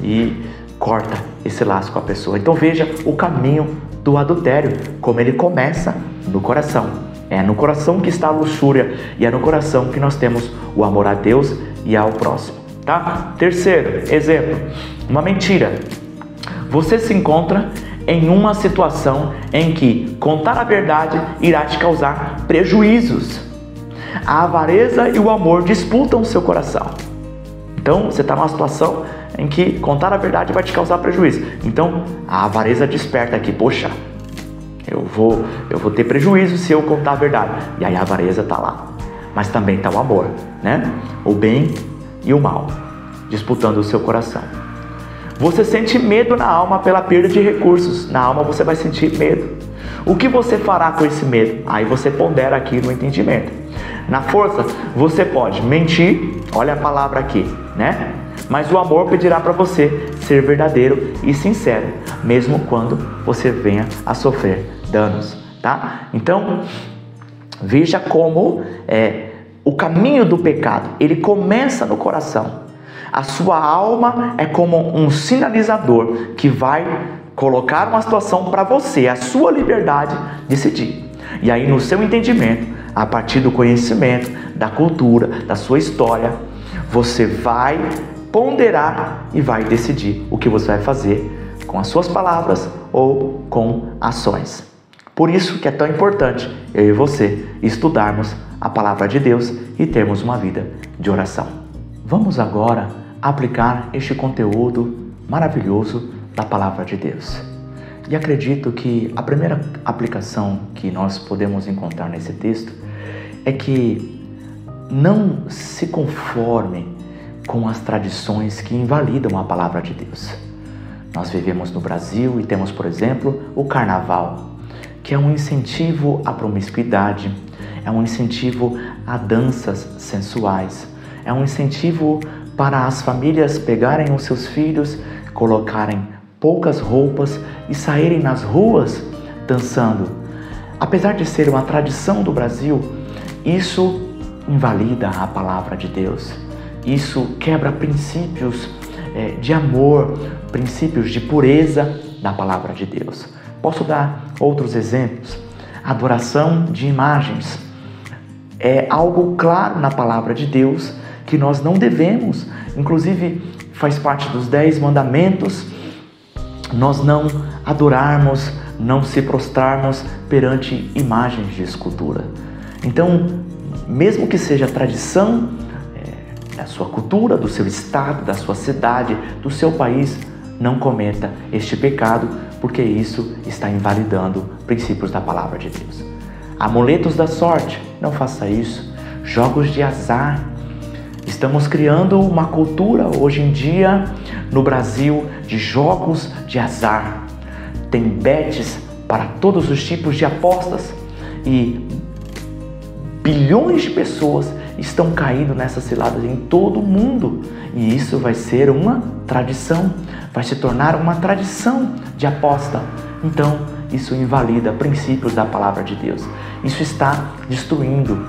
e corta esse laço com a pessoa. Então veja o caminho do adultério, como ele começa no coração. É no coração que está a luxúria, e é no coração que nós temos o amor a Deus e ao próximo, tá? Terceiro exemplo, uma mentira. Você se encontra em uma situação em que contar a verdade irá te causar prejuízos. A avareza e o amor disputam o seu coração. Então você está numa situação em que contar a verdade vai te causar prejuízo. Então a avareza desperta aqui: poxa, eu vou ter prejuízo se eu contar a verdade. E aí a avareza está lá. Mas também está o amor, né? O bem e o mal disputando o seu coração. Você sente medo na alma pela perda de recursos. Na alma você vai sentir medo. O que você fará com esse medo? Aí você pondera aqui no entendimento. Na força, você pode mentir, olha a palavra aqui, né? Mas o amor pedirá para você ser verdadeiro e sincero, mesmo quando você venha a sofrer danos, tá? Então, veja como o caminho do pecado, ele começa no coração. A sua alma é como um sinalizador que vai colocar uma situação para você, a sua liberdade decidir. E aí no seu entendimento, a partir do conhecimento, da cultura, da sua história, você vai ponderar e vai decidir o que você vai fazer com as suas palavras ou com ações. Por isso que é tão importante eu e você estudarmos a palavra de Deus e termos uma vida de oração. Vamos agora aplicar este conteúdo maravilhoso da palavra de Deus. E acredito que a primeira aplicação que nós podemos encontrar nesse texto é que não se conforme com as tradições que invalidam a palavra de Deus. Nós vivemos no Brasil e temos, por exemplo, o carnaval, que é um incentivo à promiscuidade, é um incentivo a danças sensuais, é um incentivo para as famílias pegarem os seus filhos, colocarem poucas roupas e saírem nas ruas dançando. apesar de ser uma tradição do Brasil, isso invalida a palavra de Deus. Isso quebra princípios de amor, princípios de pureza da palavra de Deus. Posso dar outros exemplos? Adoração de imagens é algo claro na palavra de Deus que nós não devemos, inclusive faz parte dos 10 mandamentos, nós não adorarmos, não se prostrarmos perante imagens de escultura. Então, mesmo que seja tradição da sua cultura, do seu estado, da sua cidade, do seu país, não cometa este pecado, porque isso está invalidando princípios da palavra de Deus. Amuletos da sorte, não faça isso. Jogos de azar. Estamos criando uma cultura hoje em dia no Brasil de jogos de azar. Tem bets para todos os tipos de apostas e bilhões de pessoas estão caindo nessas ciladas em todo o mundo. E isso vai ser uma tradição, vai se tornar uma tradição de aposta. Então, isso invalida princípios da palavra de Deus. Isso está destruindo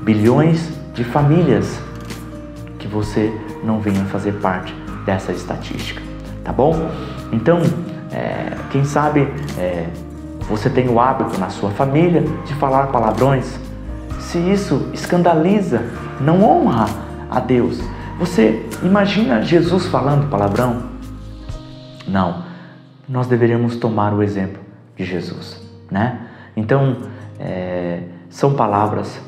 bilhões de famílias. Que você não venha fazer parte dessa estatística, tá bom? Então, quem sabe você tem o hábito na sua família de falar palavrões. Se isso escandaliza, não honra a Deus, você imagina Jesus falando palavrão? Não, nós deveríamos tomar o exemplo de Jesus, né? Então, são palavras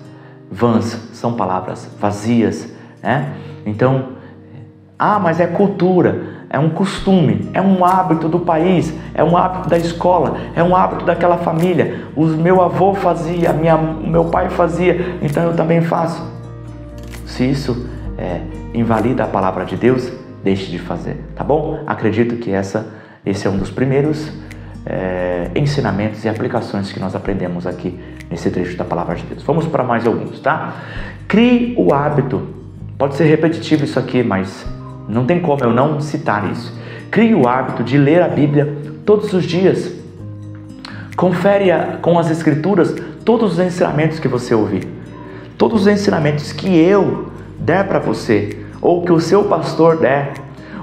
vãs, são palavras vazias, né? Então, mas é cultura, é um costume, é um hábito do país, é um hábito da escola, é um hábito daquela família. O meu avô fazia, o meu pai fazia, então eu também faço. Se isso invalida a palavra de Deus, deixe de fazer, tá bom? Acredito que esse é um dos primeiros ensinamentos e aplicações que nós aprendemos aqui nesse trecho da palavra de Deus. Vamos para mais alguns, tá? Crie o hábito. Pode ser repetitivo isso aqui, mas não tem como eu não citar isso. Crie o hábito de ler a Bíblia todos os dias. Confere com as Escrituras todos os ensinamentos que você ouvir. Todos os ensinamentos que eu der para você, ou que o seu pastor der,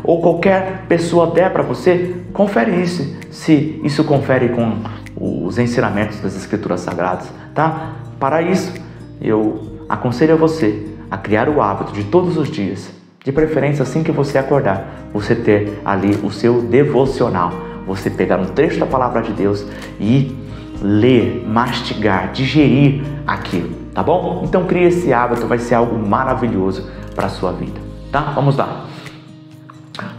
ou qualquer pessoa der para você, confere isso, se isso confere com os ensinamentos das Escrituras Sagradas, tá? Para isso, eu aconselho a você a criar o hábito de todos os dias, de preferência assim que você acordar, você ter ali o seu devocional, você pegar um trecho da palavra de Deus e ler, mastigar, digerir aquilo, tá bom? Então crie esse hábito, vai ser algo maravilhoso para a sua vida, tá? Vamos lá.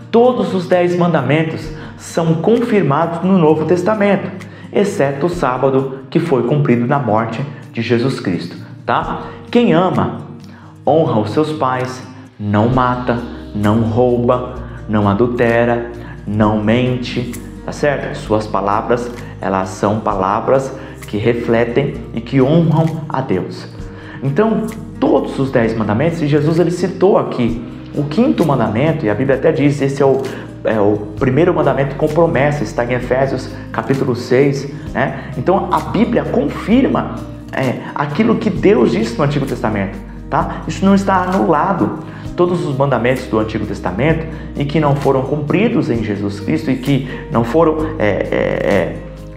Todos os 10 mandamentos são confirmados no Novo Testamento, exceto o sábado, que foi cumprido na morte de Jesus Cristo, tá? Quem ama, honra os seus pais, não mata, não rouba, não adultera, não mente, tá certo? Suas palavras, elas são palavras que refletem e que honram a Deus. Então, todos os 10 mandamentos, e Jesus ele citou aqui o 5º mandamento, e a Bíblia até diz, esse é o primeiro mandamento com promessa, está em Efésios capítulo 6, né? Então, a Bíblia confirma aquilo que Deus disse no Antigo Testamento, tá? Isso não está anulado. Todos os mandamentos do Antigo Testamento e que não foram cumpridos em Jesus Cristo e que não foram,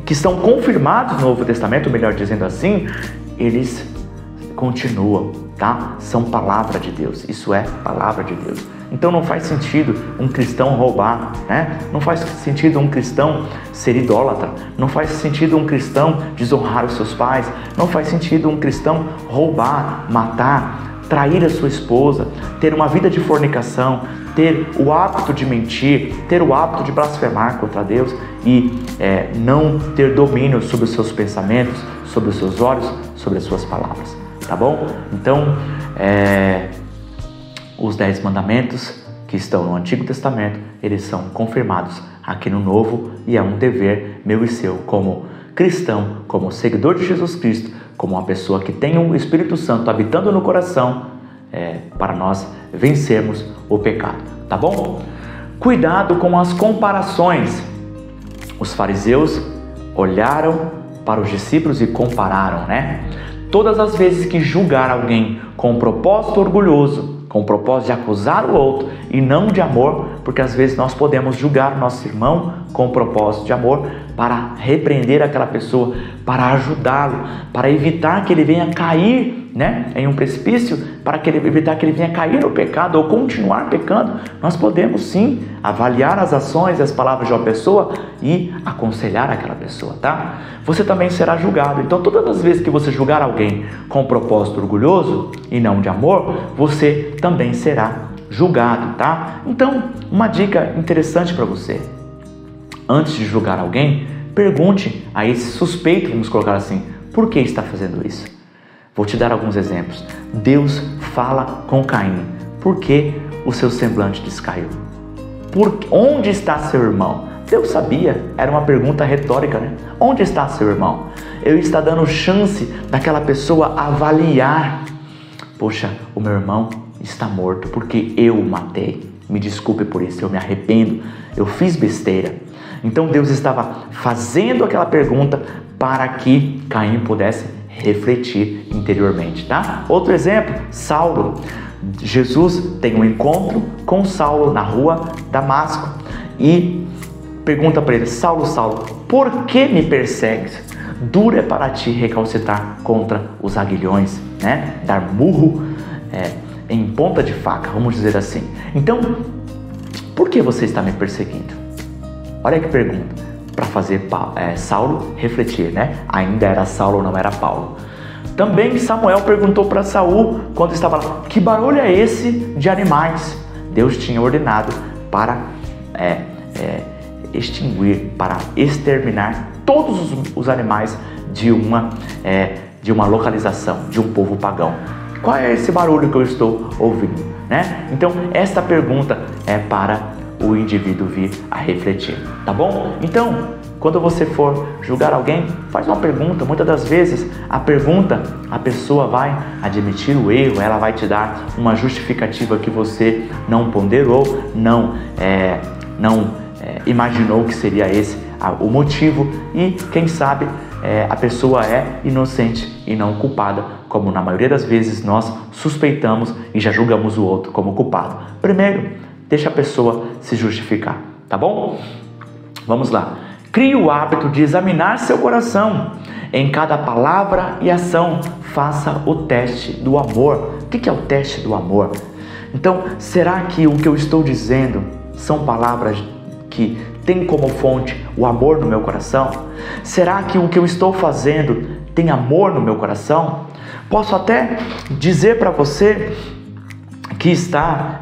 que são confirmados no Novo Testamento, melhor dizendo assim, eles continuam, tá? São palavra de Deus, isso é palavra de Deus. Então não faz sentido um cristão roubar, né? Não faz sentido um cristão ser idólatra, não faz sentido um cristão desonrar os seus pais, não faz sentido um cristão roubar, matar, trair a sua esposa, ter uma vida de fornicação, ter o hábito de mentir, ter o hábito de blasfemar contra Deus e não ter domínio sobre os seus pensamentos, sobre os seus olhos, sobre as suas palavras, tá bom? Então, os 10 mandamentos que estão no Antigo Testamento, eles são confirmados aqui no Novo e é um dever meu e seu como cristão, como seguidor de Jesus Cristo, como uma pessoa que tem o Espírito Santo habitando no coração, para nós vencermos o pecado, tá bom? Cuidado com as comparações. Os fariseus olharam para os discípulos e compararam, né? Todas as vezes que julgar alguém com um propósito orgulhoso, com o propósito de acusar o outro e não de amor, porque às vezes nós podemos julgar o nosso irmão com o propósito de amor para repreender aquela pessoa, para ajudá-lo, para evitar que ele venha cair, né, em um precipício, para evitar que ele venha cair no pecado ou continuar pecando. Nós podemos sim avaliar as ações e as palavras de uma pessoa e aconselhar aquela pessoa, tá? Você também será julgado. Então todas as vezes que você julgar alguém com um propósito orgulhoso e não de amor, você também será julgado, tá? Então, uma dica interessante para você: antes de julgar alguém, pergunte a esse suspeito, vamos colocar assim, por que está fazendo isso? Vou te dar alguns exemplos. Deus fala com Caim. Por que o seu semblante descaiu? Onde está seu irmão? Deus sabia, era uma pergunta retórica, né? Onde está seu irmão? Ele está dando chance daquela pessoa avaliar. Poxa, o meu irmão está morto porque eu o matei. Me desculpe por isso, eu me arrependo, eu fiz besteira. Então Deus estava fazendo aquela pergunta para que Caim pudesse refletir interiormente, tá? Outro exemplo, Saulo. Jesus tem um encontro com Saulo na rua Damasco e pergunta para ele: Saulo, Saulo, por que me persegues? Duro é para ti recalcitrar contra os aguilhões, né? Dar murro em ponta de faca, vamos dizer assim. Então, por que você está me perseguindo? Olha que pergunta, para fazer Saulo refletir, né? Ainda era Saulo, não era Paulo. Também Samuel perguntou para Saul, quando estava lá, que barulho é esse de animais? Deus tinha ordenado para extinguir, para exterminar todos os animais de uma localização, de um povo pagão. Qual é esse barulho que eu estou ouvindo, né? Então, esta pergunta é para o indivíduo vir a refletir, tá bom? Então, quando você for julgar alguém, faz uma pergunta. Muitas das vezes, a pessoa vai admitir o erro, ela vai te dar uma justificativa que você não ponderou, não imaginou que seria esse o motivo, e quem sabe a pessoa é inocente e não culpada, como na maioria das vezes nós suspeitamos e já julgamos o outro como culpado. Primeiro, deixa a pessoa se justificar, tá bom? Vamos lá. Crie o hábito de examinar seu coração. Em cada palavra e ação, faça o teste do amor. O que é o teste do amor? Então, será que o que eu estou dizendo são palavras que têm como fonte o amor no meu coração? Será que o que eu estou fazendo tem amor no meu coração? Posso até dizer para você que está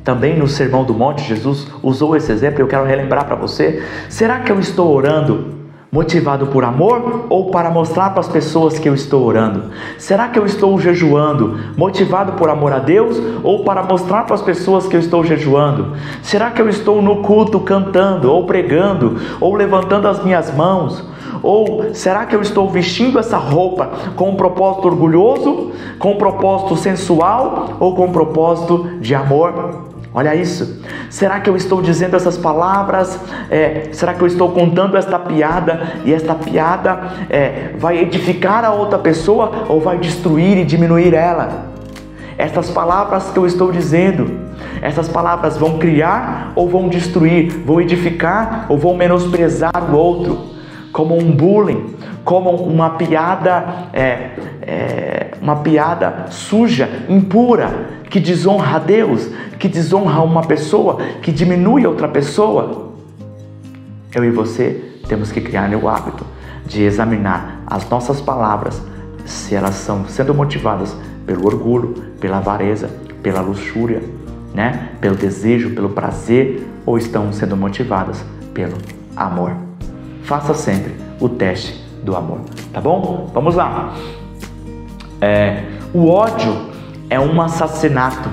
também no Sermão do Monte, Jesus usou esse exemplo, eu quero relembrar para você. Será que eu estou orando motivado por amor ou para mostrar para as pessoas que eu estou orando? Será que eu estou jejuando motivado por amor a Deus ou para mostrar para as pessoas que eu estou jejuando? Será que eu estou no culto cantando ou pregando ou levantando as minhas mãos? Ou será que eu estou vestindo essa roupa com um propósito orgulhoso, com um propósito sensual ou com um propósito de amor? Olha isso. Será que eu estou dizendo essas palavras? Será que eu estou contando esta piada e esta piada vai edificar a outra pessoa ou vai destruir e diminuir ela? Essas palavras que eu estou dizendo, essas palavras vão criar ou vão destruir? Vão edificar ou vão menosprezar o outro? Como um bullying, como uma piada suja, impura, que desonra a Deus, que desonra uma pessoa, que diminui outra pessoa. Eu e você temos que criar o hábito de examinar as nossas palavras, se elas estão sendo motivadas pelo orgulho, pela avareza, pela luxúria, né? Pelo desejo, pelo prazer, ou estão sendo motivadas pelo amor. Faça sempre o teste do amor, tá bom? Vamos lá. O ódio é um assassinato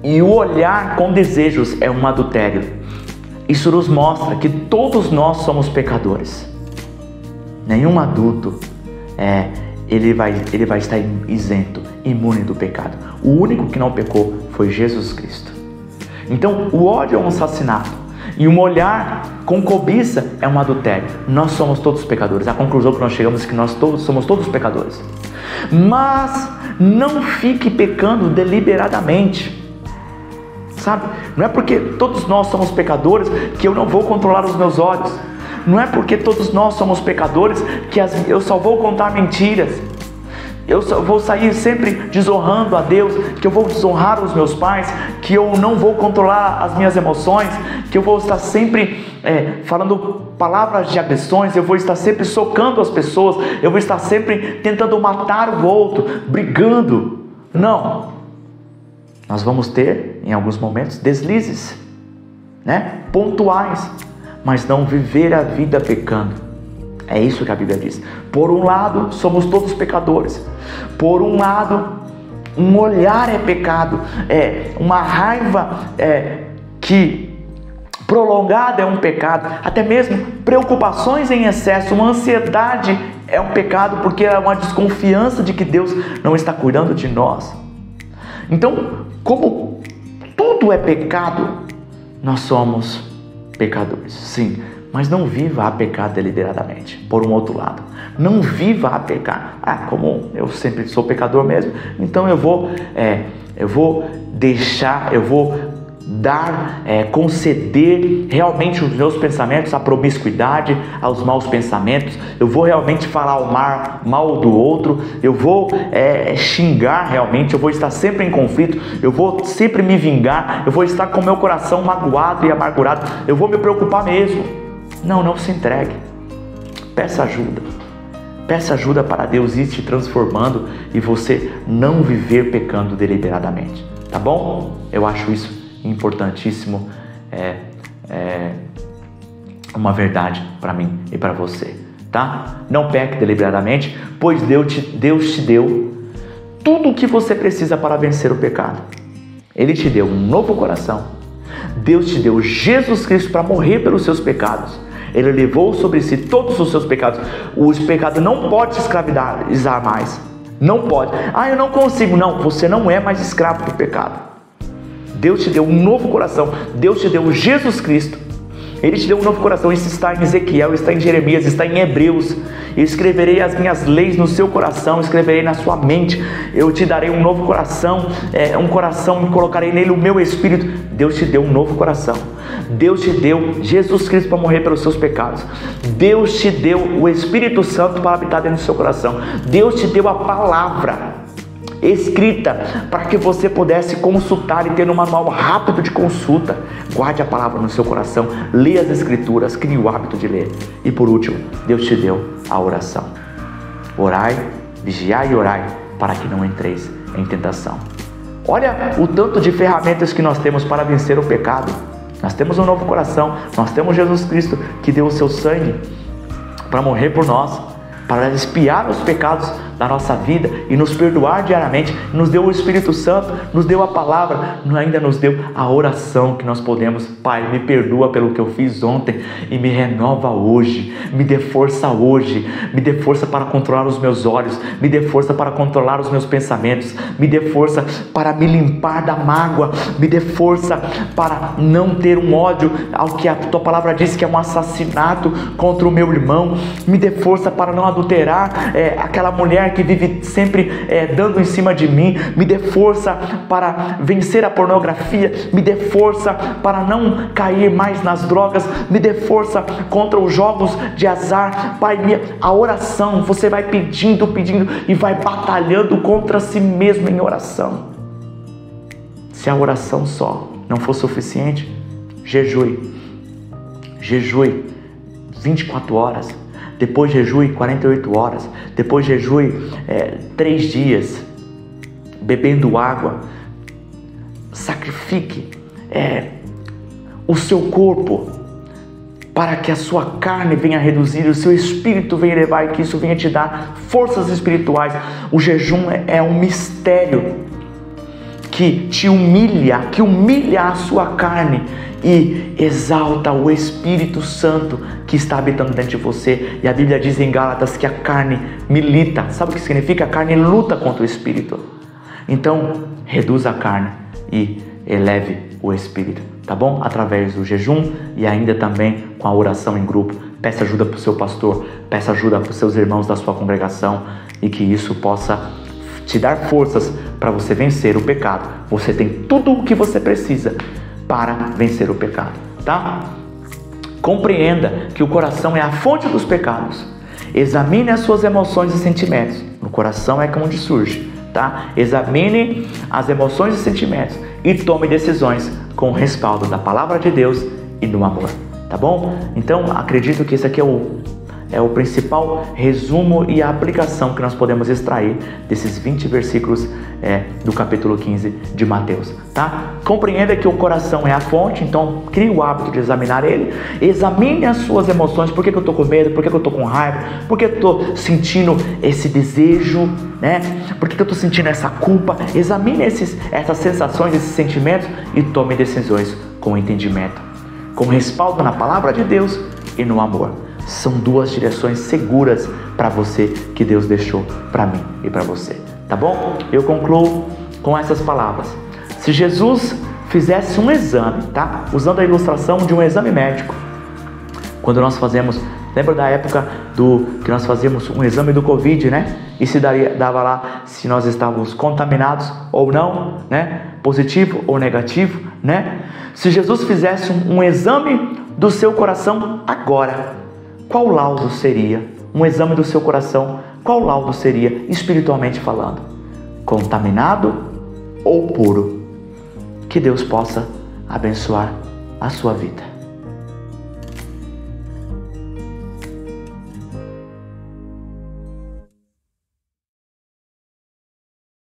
e o olhar com desejos é um adultério. Isso nos mostra que todos nós somos pecadores. Nenhum adulto ele vai estar isento, imune do pecado. O único que não pecou foi Jesus Cristo. Então, o ódio é um assassinato. E um olhar com cobiça é um adultério. Nós somos todos pecadores. A conclusão que nós chegamos é que nós somos todos pecadores. Mas não fique pecando deliberadamente. Sabe? Não é porque todos nós somos pecadores que eu não vou controlar os meus olhos. Não é porque todos nós somos pecadores que eu só vou contar mentiras. Eu só vou sair sempre desonrando a Deus, que eu vou desonrar os meus pais, que eu não vou controlar as minhas emoções, que eu vou estar sempre falando palavras de agressões, eu vou estar sempre socando as pessoas, eu vou estar sempre tentando matar o outro, brigando. Não. Nós vamos ter, em alguns momentos, deslizes, pontuais, mas não viver a vida pecando. É isso que a Bíblia diz. Por um lado, somos todos pecadores. Por um lado, um olhar é pecado. Uma raiva que prolongada é um pecado. Até mesmo preocupações em excesso, uma ansiedade é um pecado, porque é uma desconfiança de que Deus não está cuidando de nós. Então, como tudo é pecado, nós somos pecadores, sim. Mas não viva a pecar deliberadamente. Por um outro lado, não viva a pecar. Como eu sempre sou pecador mesmo, então eu vou conceder realmente os meus pensamentos à promiscuidade, aos maus pensamentos. Eu vou realmente falar o mal do outro. Eu vou xingar realmente. Eu vou estar sempre em conflito. Eu vou sempre me vingar. Eu vou estar com meu coração magoado e amargurado. Eu vou me preocupar mesmo. Não se entregue. Peça ajuda. Peça ajuda para Deus ir te transformando e você não viver pecando deliberadamente. Tá bom? Eu acho isso importantíssimo. Uma verdade para mim e para você. Tá? Não peque deliberadamente, pois Deus te deu tudo o que você precisa para vencer o pecado. Ele te deu um novo coração. Deus te deu Jesus Cristo para morrer pelos seus pecados. Ele levou sobre si todos os seus pecados. O pecado não pode te escravizar mais. Não pode. Eu não consigo. Não, você não é mais escravo do pecado. Deus te deu um novo coração. Deus te deu Jesus Cristo. Ele te deu um novo coração. Isso está em Ezequiel, está em Jeremias, está em Hebreus. Eu escreverei as minhas leis no seu coração, escreverei na sua mente. Eu te darei um novo coração, um coração, colocarei nele o meu espírito. Deus te deu um novo coração. Deus te deu Jesus Cristo para morrer pelos seus pecados. Deus te deu o Espírito Santo para habitar dentro do seu coração. Deus te deu a palavra escrita para que você pudesse consultar e ter um manual rápido de consulta. Guarde a palavra no seu coração, leia as escrituras, crie o hábito de ler. E por último, Deus te deu a oração. Orai, vigiai e orai, para que não entreis em tentação. Olha o tanto de ferramentas que nós temos para vencer o pecado. Nós temos um novo coração, nós temos Jesus Cristo que deu o seu sangue para morrer por nós, para expiar os pecados da nossa vida e nos perdoar diariamente. Nos deu o Espírito Santo, nos deu a palavra, ainda nos deu a oração que nós podemos. Pai, me perdoa pelo que eu fiz ontem e me renova hoje, me dê força hoje, me dê força para controlar os meus olhos, me dê força para controlar os meus pensamentos, me dê força para me limpar da mágoa, me dê força para não ter um ódio ao que a tua palavra diz que é um assassinato contra o meu irmão, me dê força para não adulterar aquela mulher que vive sempre dando em cima de mim, me dê força para vencer a pornografia, me dê força para não cair mais nas drogas, me dê força contra os jogos de azar. Pai, a oração, você vai pedindo e vai batalhando contra si mesmo em oração. Se a oração só não for suficiente, jejue 24 horas, depois jejue 48 horas, depois jejue 3 dias, bebendo água. Sacrifique o seu corpo para que a sua carne venha reduzir, o seu espírito venha elevar e que isso venha te dar forças espirituais. O jejum é um mistério que te humilha, que humilha a sua carne e exalta o Espírito Santo que está habitando dentro de você. E a Bíblia diz em Gálatas que a carne milita. Sabe o que significa? A carne luta contra o Espírito. Então, reduza a carne e eleve o Espírito, tá bom? Através do jejum e ainda também com a oração em grupo. Peça ajuda para o seu pastor, peça ajuda para os seus irmãos da sua congregação e que isso possa te dar forças para você vencer o pecado. Você tem tudo o que você precisa para vencer o pecado, tá? Compreenda que o coração é a fonte dos pecados. Examine as suas emoções e sentimentos. No coração é onde surge, tá? Examine as emoções e sentimentos e tome decisões com o respaldo da palavra de Deus e do amor, tá bom? Então, acredito que esse aqui é o principal resumo e a aplicação que nós podemos extrair desses 20 versículos do capítulo 15 de Mateus, tá? Compreenda que o coração é a fonte, então crie o hábito de examinar ele. Examine as suas emoções. Por que eu estou com medo? Por que eu estou com raiva? Por que eu estou sentindo esse desejo, né? Por que eu estou sentindo essa culpa? Examine essas sensações, esses sentimentos e tome decisões com entendimento, com respaldo na palavra de Deus e no amor. São duas direções seguras para você que Deus deixou para mim e para você, tá bom? Eu concluo com essas palavras. Se Jesus fizesse um exame, tá? Usando a ilustração de um exame médico, quando nós fazemos, lembra da época que nós fazíamos um exame do Covid, né? E se dava lá se nós estávamos contaminados ou não, né? Positivo ou negativo, né? Se Jesus fizesse um exame do seu coração agora, qual laudo seria? Um exame do seu coração, qual laudo seria, espiritualmente falando? Contaminado ou puro? Que Deus possa abençoar a sua vida.